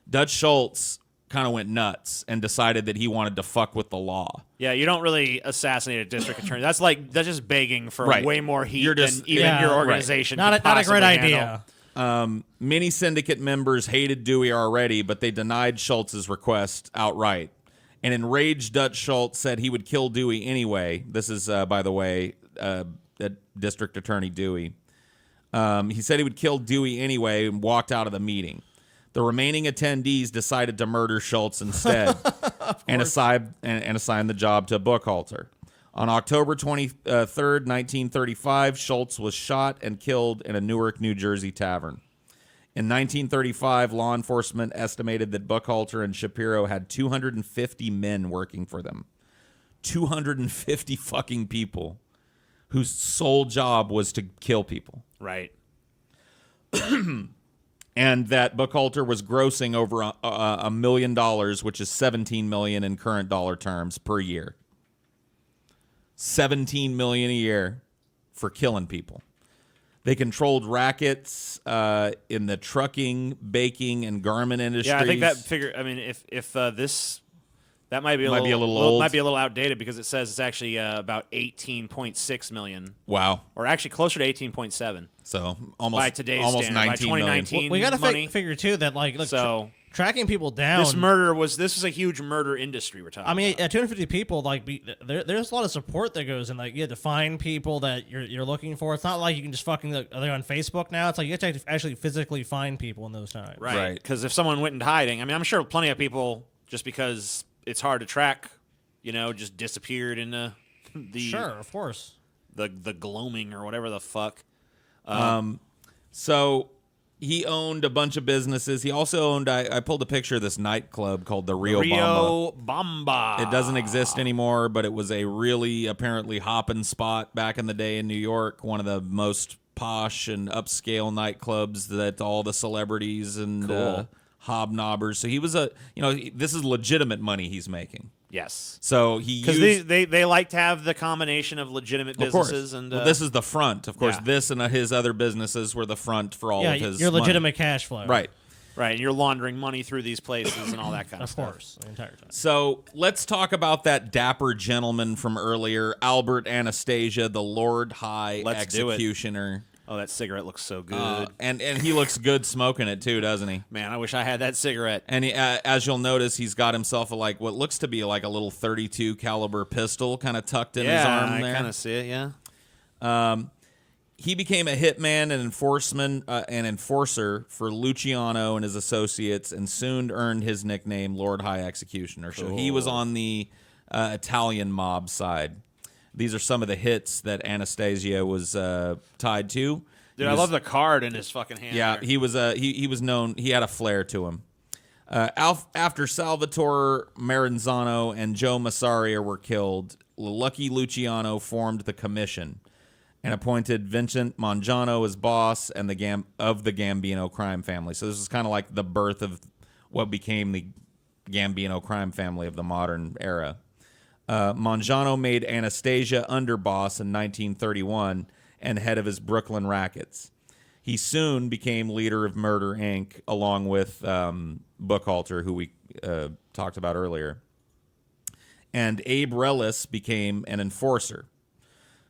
Dutch Schultz kind of went nuts and decided that he wanted to fuck with the law. Yeah, you don't really assassinate a district attorney. That's just begging for Right. way more heat You're just- than even your organization. Not could a great possibly idea. handle. Many syndicate members hated Dewey already, but they denied Schultz's request outright. An enraged Dutch Schultz said he would kill Dewey anyway. This is, by the way, District Attorney Dewey. He said he would kill Dewey anyway and walked out of the meeting. The remaining attendees decided to murder Schultz instead and assigned the job to Buchalter. On October 23rd, 1935, Schultz was shot and killed in a Newark, New Jersey tavern. In 1935, law enforcement estimated that Buchalter and Shapiro had 250 men working for them. 250 fucking people whose sole job was to kill people. Right. And that Buchalter was grossing over $1 million, which is $17 million in current dollar terms per year. $17 million a year for killing people. They controlled rackets in the trucking, baking, and garment industries. Yeah, I think that figure. I mean, if this. That might be a little old. Might be a little outdated because it says it's actually about 18.6 million. Wow. Or actually closer to 18.7. So almost by today's almost standard, 19 by million. 2019 We got to money. figure too that look, So tracking people down. this was a huge murder industry we're talking. I mean, about. at 250 people, there's a lot of support that goes in. Like, you have to find people that you're looking for. It's not like you can just fucking are they on Facebook now? It's like you have to actually physically find people in those times. right? Because if someone went into hiding, I mean, I'm sure plenty of people just because it's hard to track, just disappeared in the Sure, of course. the gloaming or whatever the fuck. So he owned a bunch of businesses. He also owned, I pulled a picture of this nightclub called the Rio Bamba. It doesn't exist anymore, but it was a really apparently hopping spot back in the day in New York. One of the most posh and upscale nightclubs that all the celebrities and hobnobbers. So he was this is legitimate money he's making. Yes. So he because they like to have the combination of legitimate businesses and well, this is the front, of course. yeah. This and his other businesses were the front for all of his your money. legitimate cash flow. Right. right, and you're laundering money through these places and all that kind of Of stuff. course, the entire time. So let's talk about that dapper gentleman from earlier, Albert Anastasia, the Lord High Let's do it. Executioner. Oh, that cigarette looks so good. And he looks good smoking it too, doesn't he? Man, I wish I had that cigarette. And he, as you'll notice, he's got himself what looks to be like a little .32 caliber pistol kind of tucked in his arm there. I kind of see it, yeah. He became a hitman and enforcer for Luciano and his associates, and soon earned his nickname Lord High Executioner. So he was on the Italian mob side. These are some of the hits that Anastasia was tied to. Dude, I love the card in his fucking hand. Yeah, there. he was he was known. He had a flair to him. After Salvatore Maranzano and Joe Massaria were killed, Lucky Luciano formed the Commission and appointed Vincent Mangiano as boss and the Gambino crime family. So this is kind of like the birth of what became the Gambino crime family of the modern era. Mangiano made Anastasia underboss in 1931 and head of his Brooklyn rackets. He soon became leader of Murder, Inc., along with Buchalter, who we talked about earlier. And Abe Rellis became an enforcer.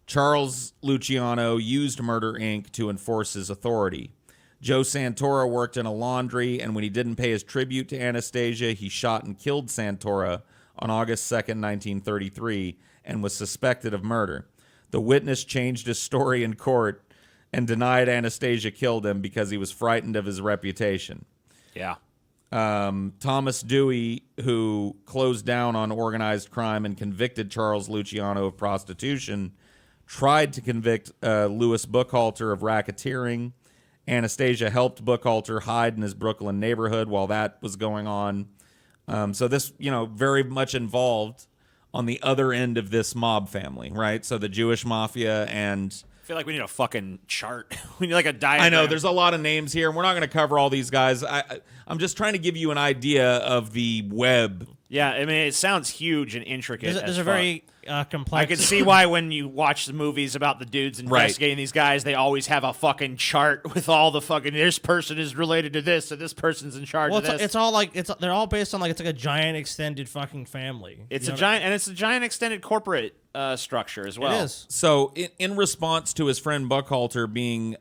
Charles Luciano used Murder, Inc. to enforce his authority. Joe Santora worked in a laundry, and when he didn't pay his tribute to Anastasia, he shot and killed Santora on August 2nd, 1933, and was suspected of murder. The witness changed his story in court and denied Anastasia killed him because he was frightened of his reputation. Yeah. Thomas Dewey, who closed down on organized crime and convicted Charles Luciano of prostitution, tried to convict Louis Buchalter of racketeering. Anastasia helped Buchalter hide in his Brooklyn neighborhood while that was going on. So this, very much involved on the other end of this mob family, right? So the Jewish Mafia and... I feel like we need a fucking chart. We need like a diagram. I know, there's a lot of names here, and we're not going to cover all these guys. I'm just trying to give you an idea of the web. Yeah, I mean, it sounds huge and intricate. There's a very complex... I can see why when you watch the movies about the dudes investigating these guys, they always have a fucking chart with all the fucking, this person is related to this, and this person's in charge of this. It's all like, they're all based on it's like a giant extended fucking family. It's a giant extended corporate structure as well. It is. So in response to his friend Buchalter being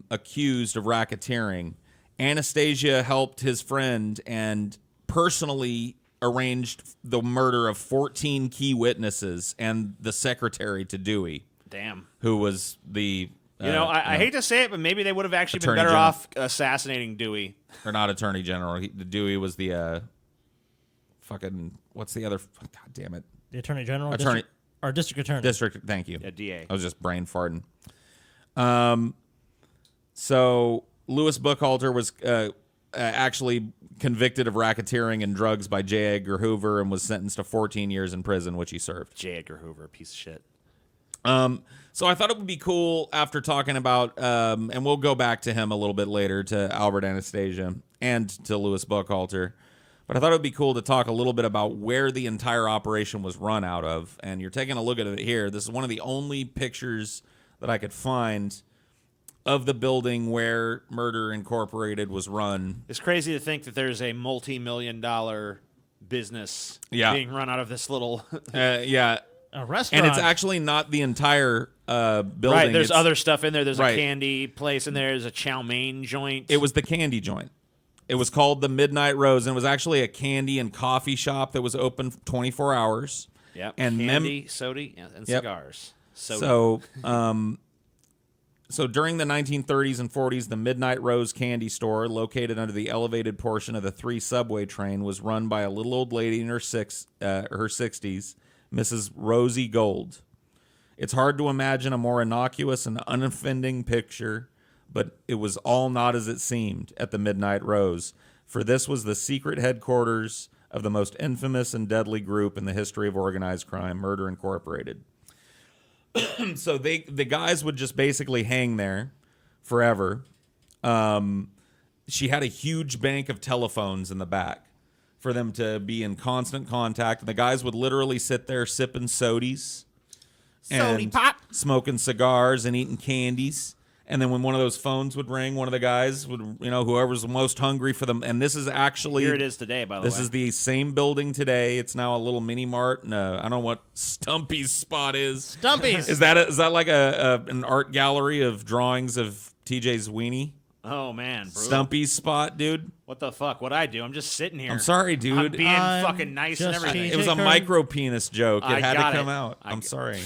accused of racketeering, Anastasia helped his friend and personally arranged the murder of 14 key witnesses and the secretary to Dewey. Damn. Who was the... I hate to say it, but maybe they would have actually been Attorney better General. off assassinating Dewey. Or not Attorney General. Dewey was the fucking... What's the other... God damn it. The Attorney General? Attorney... District Attorney. District... Thank you. Yeah, DA. I was just brain farting. So Louis Buchalter was actually convicted of racketeering and drugs by J. Edgar Hoover and was sentenced to 14 years in prison, which he served. J. Edgar Hoover, a piece of shit. So I thought it would be cool after talking about, and we'll go back to him a little bit later, to Albert Anastasia and to Louis Buchalter. But I thought it would be cool to talk a little bit about where the entire operation was run out of. And you're taking a look at it here. This is one of the only pictures that I could find of the building where Murder Incorporated was run. It's crazy to think that there's a multi-million-dollar business being run out of this little... Yeah. A restaurant. And it's actually not the entire building. Right, there's other stuff in there. There's right. a candy place in there. There's a chow mein joint. It was the candy joint. It was called the Midnight Rose, and it was actually a candy and coffee shop that was open 24 hours. Yeah, and candy, soda, and cigars. Soda. So during the 1930s and 40s, the Midnight Rose candy store, located under the elevated portion of the 3 subway train, was run by a little old lady in her 60s, Mrs. Rosie Gold. It's hard to imagine a more innocuous and unoffending picture, but it was all not as it seemed at the Midnight Rose, for this was the secret headquarters of the most infamous and deadly group in the history of organized crime, Murder Incorporated. So the guys would just basically hang there forever. She had a huge bank of telephones in the back for them to be in constant contact. And the guys would literally sit there sipping sodies and smoking cigars and eating candies. And then when one of those phones would ring, one of the guys would, whoever's most hungry for them. And this is actually... Here it is today, by the way. This is the same building today. It's now a little mini mart. And I don't know what Stumpy's spot is. Stumpy's. Is that like an art gallery of drawings of TJ's weenie? Oh, man. Brutal. Stumpy's spot, dude. What the fuck? What'd I do? I'm just sitting here. I'm sorry, dude. I'm being fucking nice and everything. It was a micro penis joke. It had to come out. I'm sorry.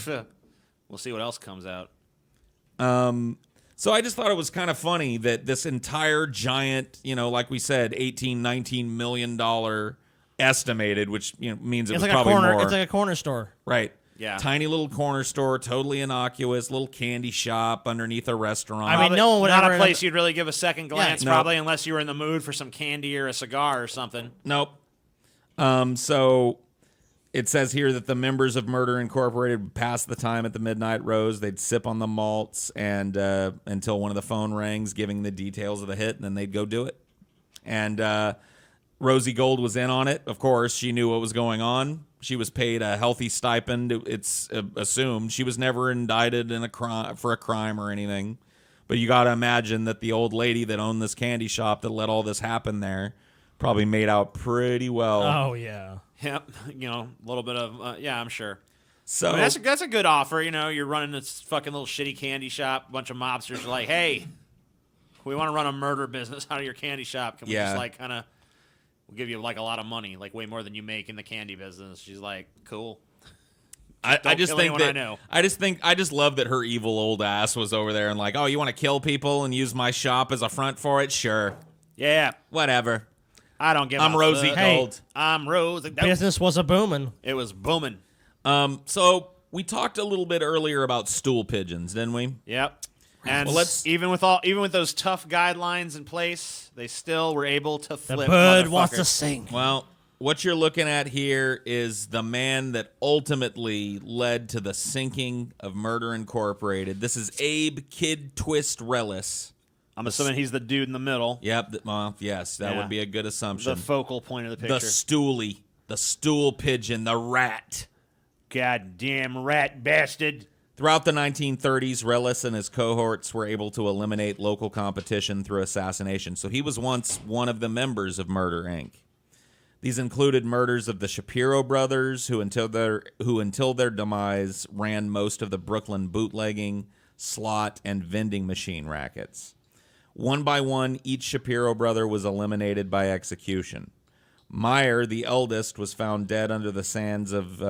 We'll see what else comes out. So I just thought it was kind of funny that this entire giant, like we said, $18-19 million estimated, which means it was like probably more. It's like a corner store. Right. Yeah. Tiny little corner store, totally innocuous, little candy shop underneath a restaurant. I mean, no one would not ever a place you'd really give a second glance, Yeah, probably, unless you were in the mood for some candy or a cigar or something. Nope. So it says here that the members of Murder Incorporated would pass the time at the Midnight Rose. They'd sip on the malts and until one of the phone rings, giving the details of the hit, and then they'd go do it. And Rosie Gold was in on it. Of course, she knew what was going on. She was paid a healthy stipend. It's assumed she was never indicted in for a crime or anything. But you got to imagine that the old lady that owned this candy shop that let all this happen there probably made out pretty well. Oh yeah. Yep. A little bit of yeah, I'm sure. So I mean, that's a good offer. You're running this fucking little shitty candy shop. A bunch of mobsters are like, hey, we want to run a murder business out of your candy shop. Can we just like kind of? We'll give you like a lot of money, like way more than you make in the candy business. She's like, cool. I just think that I I just love that her evil old ass was over there and like, oh, you want to kill people and use my shop as a front for it? Sure. Yeah. Whatever. I don't give. I'm Rosie Gold. I'm Rosie. Business was a booming. It was booming. So we talked a little bit earlier about stool pigeons, didn't we? Yep. And well, even with those tough guidelines in place, they still were able to flip. The bird motherfuckers. wants to sing. Well, what you're looking at here is the man that ultimately led to the sinking of Murder Incorporated. This is Abe Kid Twist Relis. I'm assuming he's the dude in the middle. Yep. Well, yes, that would be a good assumption. The focal point of the picture. The stoolie, the stool pigeon, the rat. Goddamn rat bastard. Throughout the 1930s, Relis and his cohorts were able to eliminate local competition through assassination. So he was once one of the members of Murder, Inc. These included murders of the Shapiro brothers, who until their demise ran most of the Brooklyn bootlegging, slot, and vending machine rackets. One by one, each Shapiro brother was eliminated by execution. Meyer, the eldest, was found dead under the sands of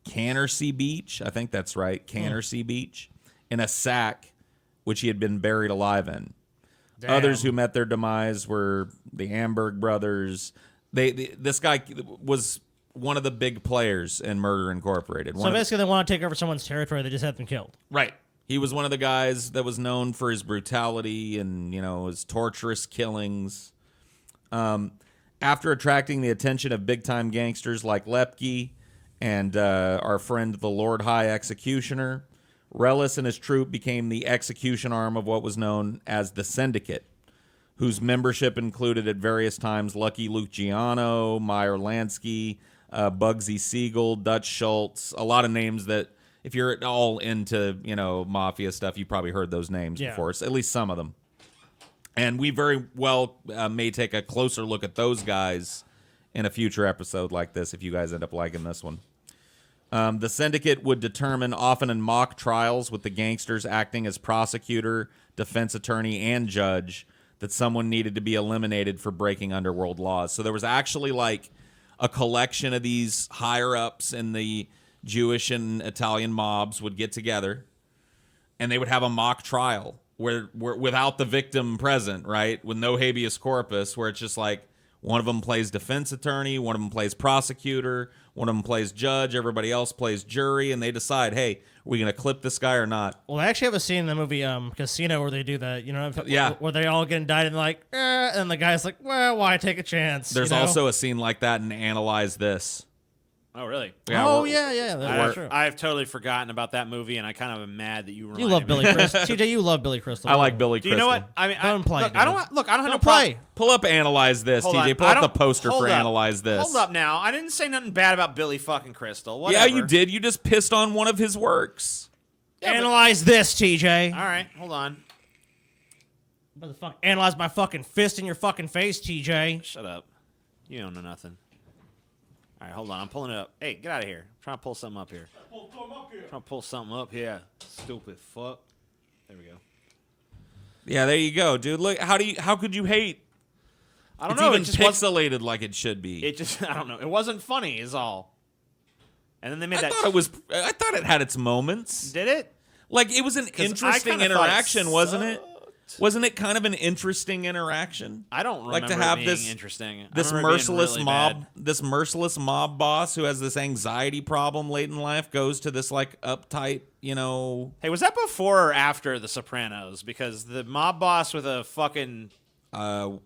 Canarsie Beach, I think that's right, Canarsie Beach, in a sack which he had been buried alive in. Damn. Others who met their demise were the Amberg brothers. This guy was one of the big players in Murder Incorporated. So basically, they want to take over someone's territory. They just have them killed. Right. He was one of the guys that was known for his brutality and, his torturous killings. After attracting the attention of big-time gangsters like Lepke and our friend the Lord High Executioner, Relis and his troop became the execution arm of what was known as the Syndicate, whose membership included at various times Lucky Luciano, Meyer Lansky, Bugsy Siegel, Dutch Schultz, a lot of names that, if you're at all into, mafia stuff, you probably heard those names before, at least some of them. And we very well may take a closer look at those guys in a future episode like this if you guys end up liking this one. The syndicate would determine, often in mock trials with the gangsters acting as prosecutor, defense attorney, and judge, that someone needed to be eliminated for breaking underworld laws. So there was actually like a collection of these higher-ups in the Jewish and Italian mobs would get together, and they would have a mock trial where without the victim present, right, with no habeas corpus, where it's just like one of them plays defense attorney, one of them plays prosecutor, one of them plays judge, everybody else plays jury, and they decide, hey, are we going to clip this guy or not? Well, I actually have a scene in the movie Casino where they do that, where they all get indicted and like, and the guy's like, well, why take a chance? There's also a scene like that in Analyze This. Oh, really? Yeah, that's true. I've totally forgotten about that movie, and I kind of am mad that you reminded You love me. Billy Crystal. TJ, you love Billy Crystal. I like Billy Do Crystal. you know what? I mean, Don't play, I don't have no Don't play. Pull up Analyze This, Hold TJ. on. Pull I up the don't- poster hold for up. Analyze This. Hold up now. I didn't say nothing bad about Billy fucking Crystal. Whatever. Yeah, you did. You just pissed on one of his works. Yeah, but- Analyze this, TJ. All right, hold on. Analyze my fucking fist in your fucking face, TJ. Shut up. You don't know nothing. All right, hold on. I'm pulling it up. Hey, get out of here. I'm trying to pull something up here. Trying to pull something up here. Stupid fuck. There we go. Yeah, there you go, dude. Look, how could you hate? I don't It's know. even It just wasn't. pixelated like it should be. It just. I don't know. It wasn't funny. Is all. And then they made I that. thought it had its moments. Did it? Like it was an 'Cause I interesting kinda thought it interaction, wasn't it? Wasn't it kind of an interesting interaction? I don't remember Like to have it being this interesting. This I remember it being merciless really mob, bad. this merciless mob boss who has this anxiety problem late in life goes to this like uptight, Hey, was that before or after The Sopranos? Because the mob boss with a fucking.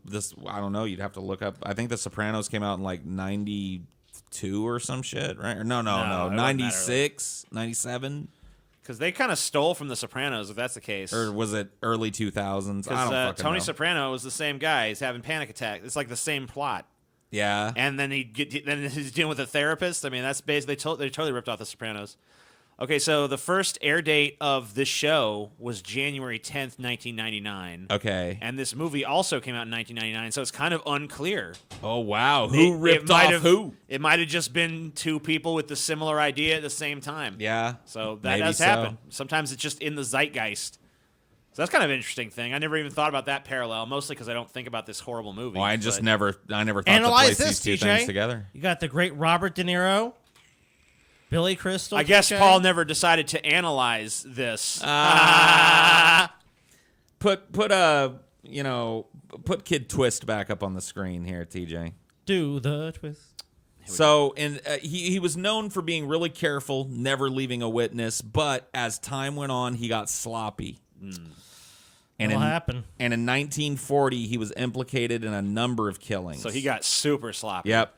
this I don't know. You'd have to look up. I think The Sopranos came out in like 92 or some shit, right? Or no, it wasn't that 96, 97. Because they kind of stole from The Sopranos, if that's the case. Or was it early 2000s? I don't fucking Tony know. Soprano was the same guy. He's having panic attack. It's like the same plot. Yeah. And then then he's dealing with a therapist. I mean, that's basically they totally ripped off The Sopranos. Okay, so the first air date of this show was January 10th, 1999. Okay. And this movie also came out in 1999, so it's kind of unclear. Oh, wow. Who ripped might off have, who? It might have just been two people with the similar idea at the same time. Yeah. So that maybe does so. happen. Sometimes it's just in the zeitgeist. So that's kind of an interesting thing. I never even thought about that parallel, mostly because I don't think about this horrible movie. Well, I never thought Analyze to place this, these two TJ. things together. You got the great Robert De Niro, Billy Crystal. I guess TJ. Paul never decided to analyze this. Put Kid Twist back up on the screen here, TJ. Do the twist. So, he was known for being really careful, never leaving a witness, but as time went on, he got sloppy. And What'll happen? And in 1940, he was implicated in a number of killings. So he got super sloppy. Yep.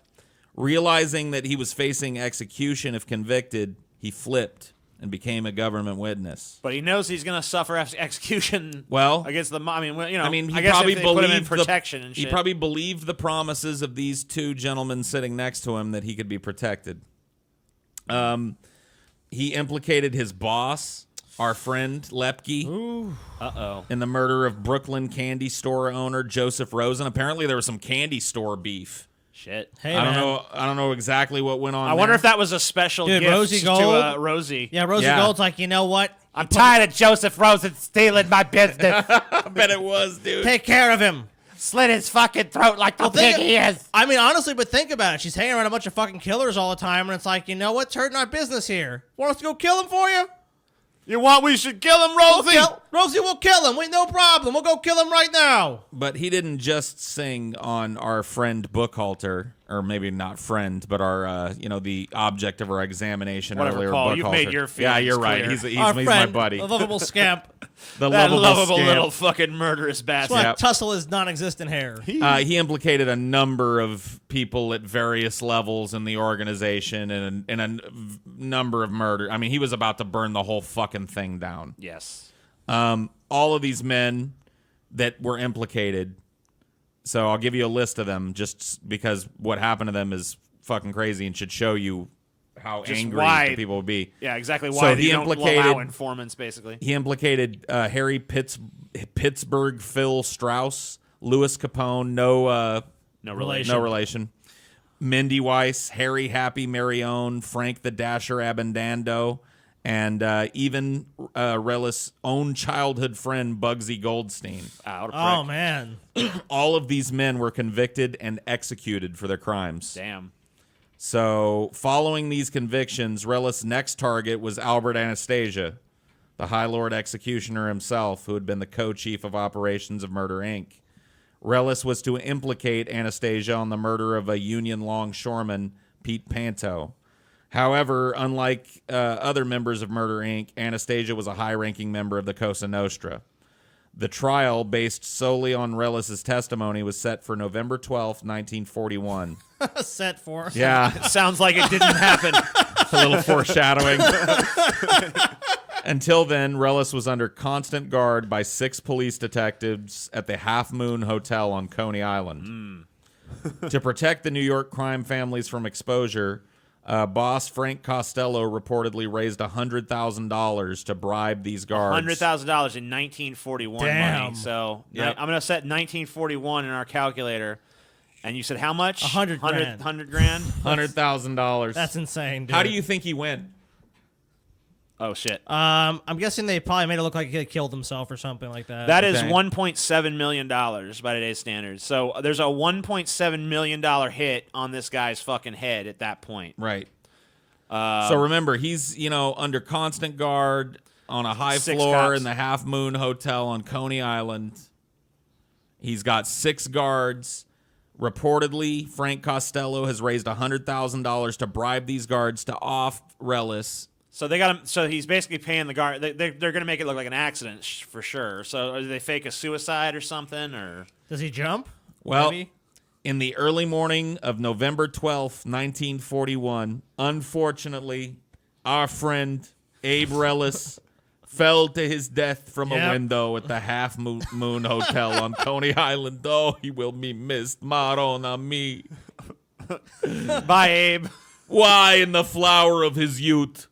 Realizing that he was facing execution if convicted, he flipped and became a government witness. But he knows he's going to suffer execution. Well, against the. He he guess probably if they put him in believed protection and shit. he probably believed the promises of these two gentlemen sitting next to him that he could be protected. He implicated his boss, our friend Lepke, in the murder of Brooklyn candy store owner Joseph Rosen. Apparently, there was some candy store beef. Shit. Hey, I man. don't know exactly what went on. I wonder if that was a special Dude, gift Rosie to Gold? Rosie. Yeah, Rosie Yeah. Gold's like, you know what? I'm tired of Joseph Rosen stealing my business. I bet it was, dude. Take care of him. Slit his fucking throat like the pig he is. I mean, honestly, but think about it. She's hanging around a bunch of fucking killers all the time, and it's like, you know what's hurting our business here? Want us to go kill him for you? You want we should kill him, Rosie? Rosie will kill him. No problem. We'll go kill him right now. But he didn't just sing on our friend Buchalter, or maybe not friend, but our the object of our examination Whatever, earlier. Paul, Buchalter. you've made your Yeah, feelings you're right. clear. He's Our my friend, buddy. the lovable scamp. The That lovable lovable scamp. little fucking murderous bastard. What? Yep. Tussle his non-existent hair. He implicated a number of people at various levels in the organization and a number of murder. I mean, he was about to burn the whole fucking thing down. Yes. All of these men that were implicated. So I'll give you a list of them just because what happened to them is fucking crazy and should show you how Just angry why- the people would be. Yeah, exactly. So Why he you don't implicated- allow informants, basically. He implicated Harry Pittsburgh Phil Strauss, Louis Capone, no relation. no relation. Mindy Weiss, Harry Happy Marione, Frank the Dasher Abendando, and even Relis' own childhood friend Bugsy Goldstein. What a prick. Oh, man. All of these men were convicted and executed for their crimes. Damn. So, following these convictions, Relis' next target was Albert Anastasia, the High Lord Executioner himself, who had been the co-chief of operations of Murder, Inc. Relis was to implicate Anastasia on the murder of a Union longshoreman, Pete Panto. However, unlike other members of Murder, Inc., Anastasia was a high-ranking member of the Cosa Nostra. The trial, based solely on Relis' testimony, was set for November 12th, 1941. Set for. Yeah, Sounds like it didn't happen. a little foreshadowing. Until then, Relis was under constant guard by 6 police detectives at the Half Moon Hotel on Coney Island. To protect the New York crime families from exposure, boss Frank Costello reportedly raised $100,000 to bribe these guards. $100,000 in 1941 Damn. money. So Yep. I'm going to set 1941 in our calculator. And you said how much? 100 grand. 100 grand? $100,000. That's insane, dude. How do you think he went? Oh, shit. I'm guessing they probably made it look like he had killed himself or something like that. That is Okay. $1.7 million by today's standards. So there's a $1.7 million hit on this guy's fucking head at that point. Right. So remember, he's under constant guard on a high 6 floor cops. in the Half Moon Hotel on Coney Island. He's got 6 guards. Reportedly, Frank Costello has raised $100,000 to bribe these guards to off Relis. So they got him. So he's basically paying the guard. They're going to make it look like an accident for sure. So do they fake a suicide or something? Or Does he jump? Well, Maybe? in the early morning of November 12th, 1941, unfortunately, our friend Abe Relis fell to his death from a Yep. window at the Half Moon Hotel on Coney Island. Oh, he will be missed. Marona me. Bye, Abe. Why in the flower of his youth?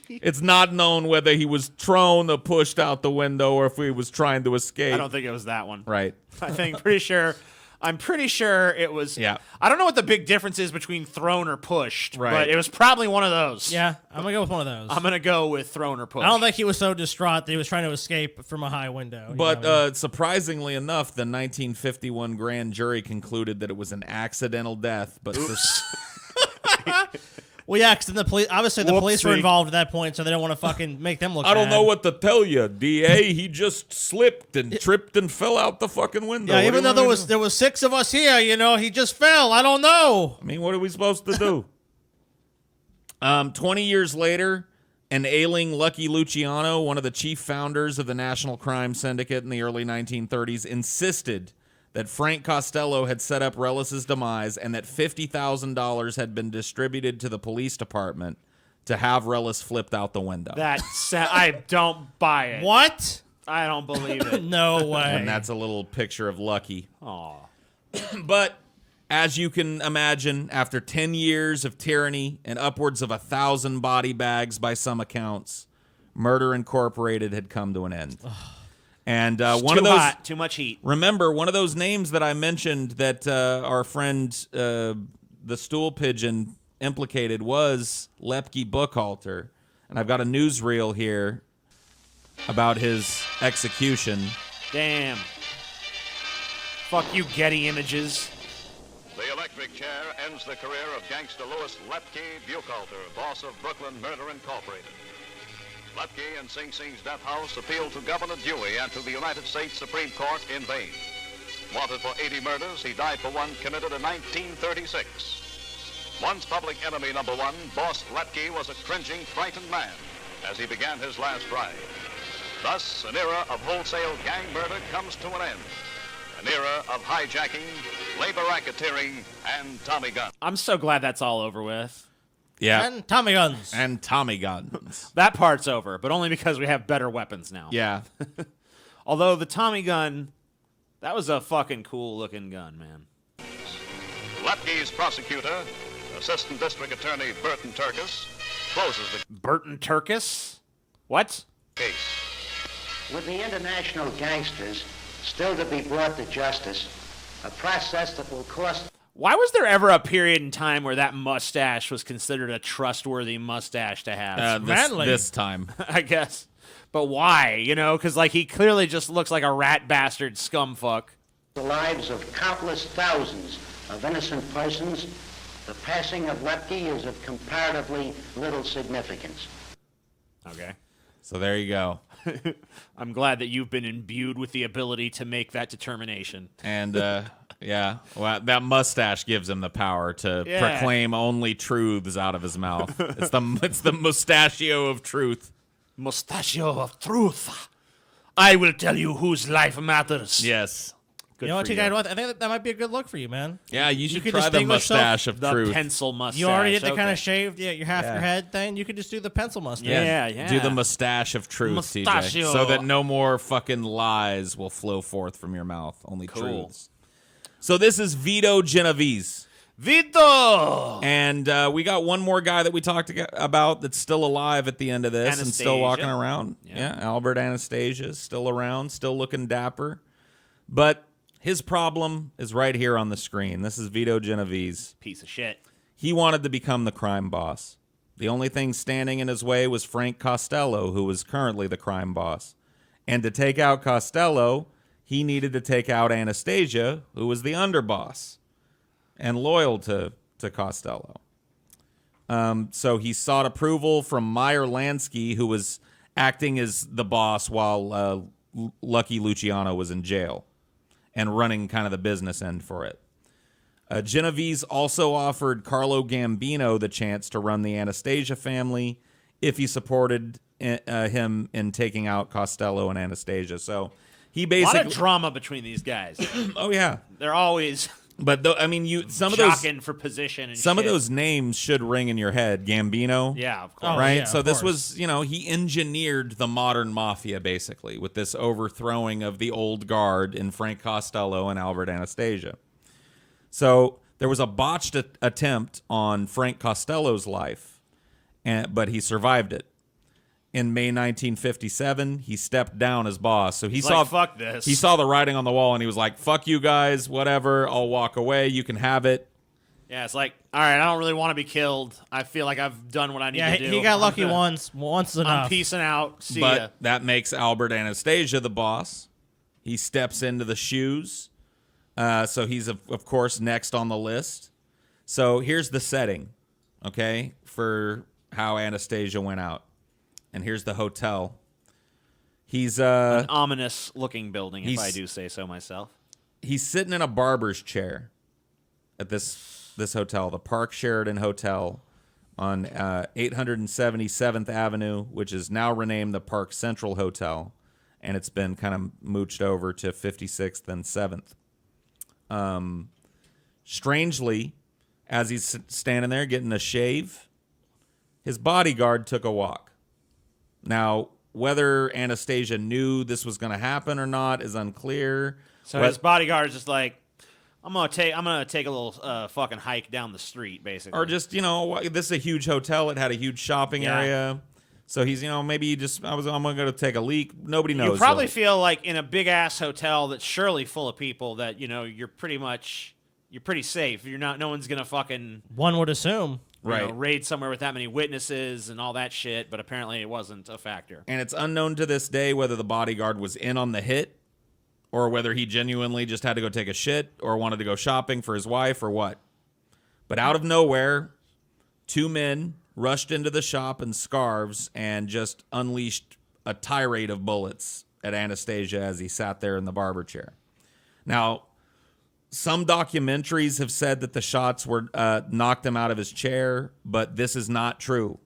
It's not known whether he was thrown or pushed out the window or if he was trying to escape. I don't think it was that one. Right. I'm pretty sure it was. Yeah. I don't know what the big difference is between thrown or pushed, Right. but it was probably one of those. Yeah, I'm gonna go with one of those. I'm going to go with thrown or pushed. I don't think he was so distraught that he was trying to escape from a high window. you But know what I mean? surprisingly enough, the 1951 grand jury concluded that it was an accidental death. But Well, yeah, because the police, obviously the police were Whoopsie. involved at that point, so they don't want to fucking make them look I don't bad. know what to tell you, DA. He just slipped and tripped and fell out the fucking window. Yeah, What even do you though want me to do? there was 6 of us here, he just fell. I don't know. I mean, what are we supposed to do? 20 years later, an ailing Lucky Luciano, one of the chief founders of the National Crime Syndicate in the early 1930s, insisted that Frank Costello had set up Relis's demise and that $50,000 had been distributed to the police department to have Relis flipped out the window. I don't buy it. What? I don't believe it. No way. And that's a little picture of Lucky. Aw. But as you can imagine, after 10 years of tyranny and upwards of 1,000 body bags by some accounts, Murder Incorporated had come to an end. And one of Too those, hot, too much heat. remember, one of those names that I mentioned that our friend, the stool pigeon, implicated was Lepke Buchalter. And I've got a newsreel here about his execution. Damn. Fuck you, Getty Images. The electric chair ends the career of gangster Louis Lepke Buchalter, boss of Brooklyn Murder Incorporated. Lepke and Sing Sing's death house appealed to Governor Dewey and to the United States Supreme Court in vain. Wanted for 80 murders, he died for one committed in 1936. Once public enemy number one, Boss Lepke was a cringing, frightened man as he began his last ride. Thus, an era of wholesale gang murder comes to an end. An era of hijacking, labor racketeering, and Tommy gun. I'm so glad that's all over with. Yeah. And Tommy guns. And Tommy guns. That part's over, but only because we have better weapons now. Yeah. Although the Tommy gun, that was a fucking cool looking gun, man. Lepke's prosecutor, Assistant District Attorney Burton Turkis, closes the Burton Turkis? What? case. With the international gangsters still to be brought to justice, a process that will cost Why was there ever a period in time where that mustache was considered a trustworthy mustache to have? manly. This time. I guess. But why? You know, because like he clearly just looks like a rat bastard scumfuck. the lives of countless thousands of innocent persons, the passing of Lepke is of comparatively little significance. Okay. So there you go. I'm glad that you've been imbued with the ability to make that determination. And yeah, well, that mustache gives him the power to Yeah. proclaim only truths out of his mouth. It's the mustachio of truth. Mustachio of truth. I will tell you whose life matters. Yes. Good You know what, for TJ? I think that might be a good look for you, man. Yeah, you should could try the distinguish yourself- mustache of The truth. pencil mustache. You already did the kind okay. of shaved, your half your head thing. You could just do the pencil mustache. Yeah. Do the mustache of truth, TJ, Mustachio. so that no more fucking lies will flow forth from your mouth. Only Cool. truths. So this is Vito Genovese. Vito! And we got one more guy that we talked about that's still alive at the end of this and still Anastasia. walking around. Yeah, Albert Anastasia, still around, still looking dapper. But his problem is right here on the screen. This is Vito Genovese. Piece of shit. He wanted to become the crime boss. The only thing standing in his way was Frank Costello, who was currently the crime boss. And to take out Costello, he needed to take out Anastasia, who was the underboss and loyal to Costello. So he sought approval from Meyer Lansky, who was acting as the boss while Lucky Luciano was in jail and running kind of the business end for it. Genovese also offered Carlo Gambino the chance to run the Anastasia family if he supported him in taking out Costello and Anastasia. So he A lot basically... of drama between these guys. Oh, yeah. They're always But I mean, some of Jockeying for position and some shit. of those names should ring in your head. Gambino. Yeah, of course. Right? yeah, So of this course. was, he engineered the modern mafia, basically, with this overthrowing of the old guard in Frank Costello and Albert Anastasia. So there was a botched attempt on Frank Costello's life, but he survived it. In May 1957, he stepped down as boss. So he saw, like, fuck this. He saw the writing on the wall, and he was like, fuck you guys, whatever, I'll walk away, you can have it. Yeah, it's like, all right, I don't really want to be killed. I feel like I've done what I need Yeah, to do. he got I'm lucky gonna- once. Once is enough. I'm peacing out. See But ya. that makes Albert Anastasia the boss. He steps into the shoes. So he's, of course, next on the list. So here's the setting, okay, for how Anastasia went out. And here's the hotel. He's An ominous-looking building, if he's- I do say so myself. he's sitting in a barber's chair at this hotel, the Park Sheridan Hotel on 877th Avenue, which is now renamed the Park Central Hotel, and it's been kind of mooched over to 56th and 7th. Strangely, as he's standing there getting a shave, his bodyguard took a walk. Now, whether Anastasia knew this was going to happen or not is unclear. So his bodyguard's just like, I'm gonna take a little fucking hike down the street, basically. Or just, this is a huge hotel. It had a huge shopping Yeah. area. So he's, maybe he just, I'm going to take a leak. Nobody knows. You probably really. feel like in a big ass hotel that's surely full of people that you're pretty safe. No one's gonna fucking One would assume. Right. raid somewhere with that many witnesses and all that shit. But apparently it wasn't a factor. And it's unknown to this day whether the bodyguard was in on the hit or whether he genuinely just had to go take a shit or wanted to go shopping for his wife or what. But out of nowhere, two men rushed into the shop in scarves and just unleashed a tirade of bullets at Anastasia as he sat there in the barber chair. Now, some documentaries have said that the shots were knocked him out of his chair, but this is not true.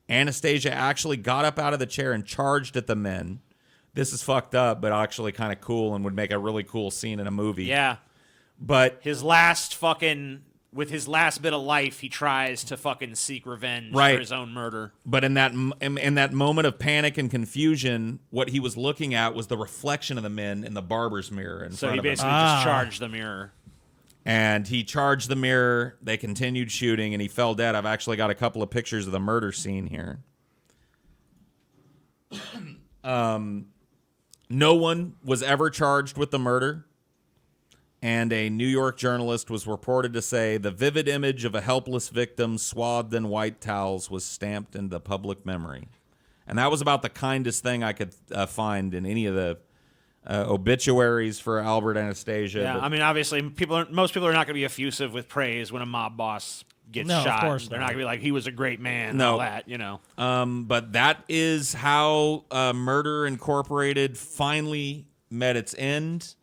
Anastasia actually got up out of the chair and charged at the men. This is fucked up, but actually kind of cool and would make a really cool scene in a movie. Yeah. But With his last bit of life, he tries to fucking seek revenge Right. for his own murder. But in that moment of panic and confusion, what he was looking at was the reflection of the men in the barber's mirror in So front he of him. basically just charged the mirror. And he charged the mirror. They continued shooting, and he fell dead. I've actually got a couple of pictures of the murder scene here. No one was ever charged with the murder. And a New York journalist was reported to say the vivid image of a helpless victim swathed in white towels was stamped into public memory. And that was about the kindest thing I could find in any of the obituaries for Albert Anastasia. Yeah, But- I mean, obviously, most people are not going to be effusive with praise when a mob boss gets No, of shot. course They're not. not going to be like, he was a great man, and No. all that, But that is how Murder Incorporated finally met its end.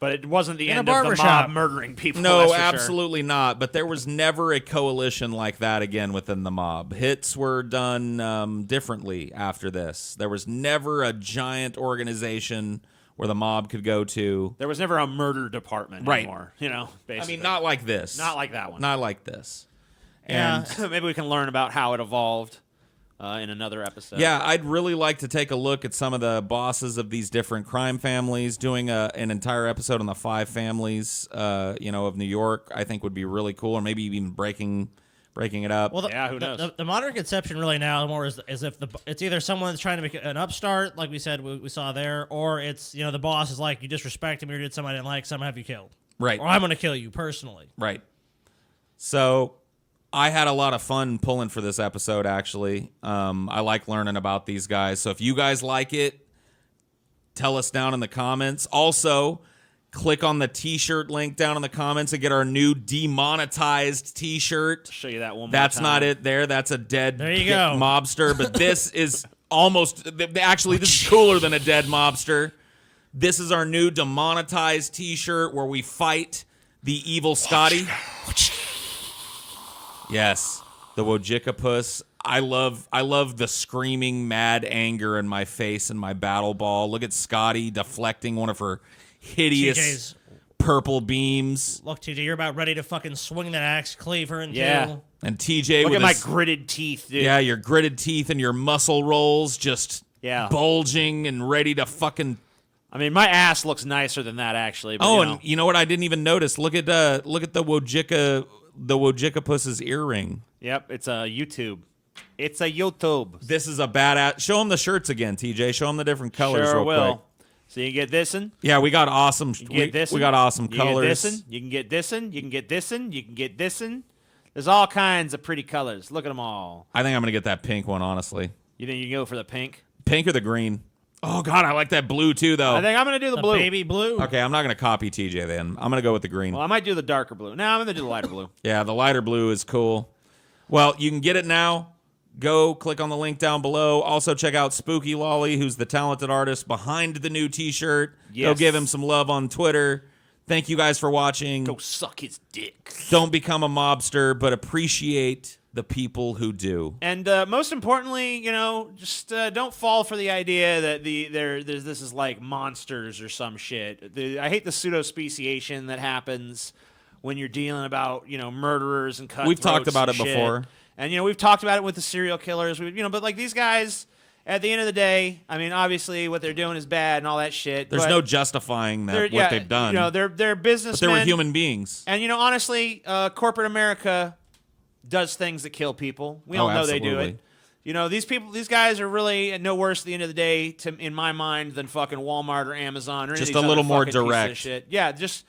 But it wasn't the In a end of the barbershop. mob murdering people. No, that's for sure. absolutely not. But there was never a coalition like that again within the mob. Hits were done differently after this. There was never a giant organization where the mob could go to. There was never a murder department Right. anymore, basically. I mean, not like this. Not like that one. Not like this. Yeah. And Maybe we can learn about how it evolved in another episode. yeah, I'd really like to take a look at some of the bosses of these different crime families. Doing an entire episode on the 5 families, of New York, I think would be really cool. Or maybe even breaking it up. Well, Yeah, who knows? The modern conception really now more is if it's either someone that's trying to make an upstart, like we said we saw there, or it's the boss is like, you disrespect him, you did something I didn't like, so I'm gonna have you killed, Right. or I'm gonna kill you personally. Right. So I had a lot of fun pulling for this episode, actually. I like learning about these guys. So if you guys like it, tell us down in the comments. Also, click on the t-shirt link down in the comments and get our new demonetized t-shirt. Show you that one more That's time. not it there. That's a dead There you go. mobster. But this is almost... Actually, this is cooler than a dead mobster. This is our new demonetized t-shirt where we fight the evil Scotty. Yes, the Wojcicki. I love the screaming mad anger in my face and my battle ball. Look at Scotty deflecting one of her hideous TJ's purple beams. Look, TJ, you're about ready to fucking swing that axe cleaver into. Yeah. And TJ Look with at my his, gritted teeth, dude. yeah, your gritted teeth and your muscle rolls just bulging and ready to fucking. I mean, my ass looks nicer than that, actually. But, Oh, and you know what? I didn't even notice. Look at the Wojcickipus's earring. Yep, it's a YouTube. It's a YouTube. This is a badass. Show them the shirts again, TJ. Show them the different colors Sure real will. quick. So you can get this in. Yeah, we got awesome. You get this we got awesome you colors. Get this in. You can get this in. You can get this in. You can get this in. There's all kinds of pretty colors. Look at them all. I think I'm gonna get that pink one, honestly. You think you can go for the pink? Pink or the green? Oh God, I like that blue too, though. I think I'm gonna do the blue. Baby blue. Okay, I'm not gonna copy TJ then. I'm gonna go with the green. Well, I might do the darker blue. No, I'm gonna do the lighter blue. Yeah, the lighter blue is cool. Well, you can get it now. Go click on the link down below. Also, check out Spookylolly, who's the talented artist behind the new T-shirt. Yes. Go give him some love on Twitter. Thank you guys for watching. Go suck his dick. Don't become a mobster, but appreciate the people who do. And most importantly, you know, just don't fall for the idea that this is like monsters or some shit. I hate the pseudo-speciation that happens when you're dealing about, you know, murderers and cutthroats. We've talked about and it shit. before. And, you know, we've talked about it with the serial killers. But like these guys, at the end of the day, I mean, obviously what they're doing is bad and all that shit. There's but no justifying that what they've done. You know, they're businessmen. but they were human beings. And, you know, honestly, corporate America does things that kill people. We all know they do absolutely. it. You know, these guys are really no worse at the end of the day, in my mind, than fucking Walmart or Amazon or any of Just these a little other more fucking pieces of direct. shit. Yeah, just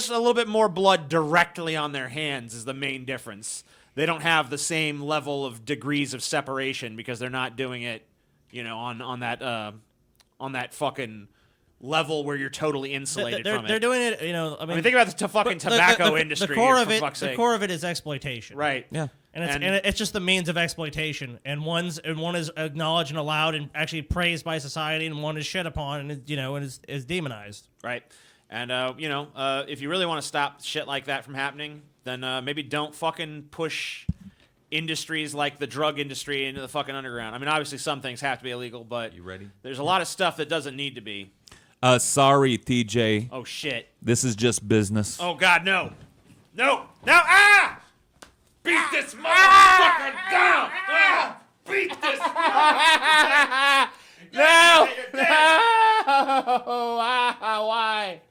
a little bit more blood directly on their hands is the main difference. They don't have the same level of degrees of separation because they're not doing it, you know, on that fucking level where you're totally insulated from it. They're doing it, you know. I I mean, mean, think about the fucking tobacco industry. The core here, of for it, fuck's the sake. core of it is exploitation. Right. Yeah. And it's just the means of exploitation, and one is acknowledged and allowed and actually praised by society, and one is shit upon and is demonized. Right. And if you really want to stop shit like that from happening, then maybe don't fucking push industries like the drug industry into the fucking underground. I mean, obviously some things have to be illegal, but You ready? there's a lot of stuff that doesn't need to be. Sorry, TJ. Oh shit. This is just business. Oh god, no. No. No. Ah! Beat this motherfucker down. Ah! Beat this. No. No. Why?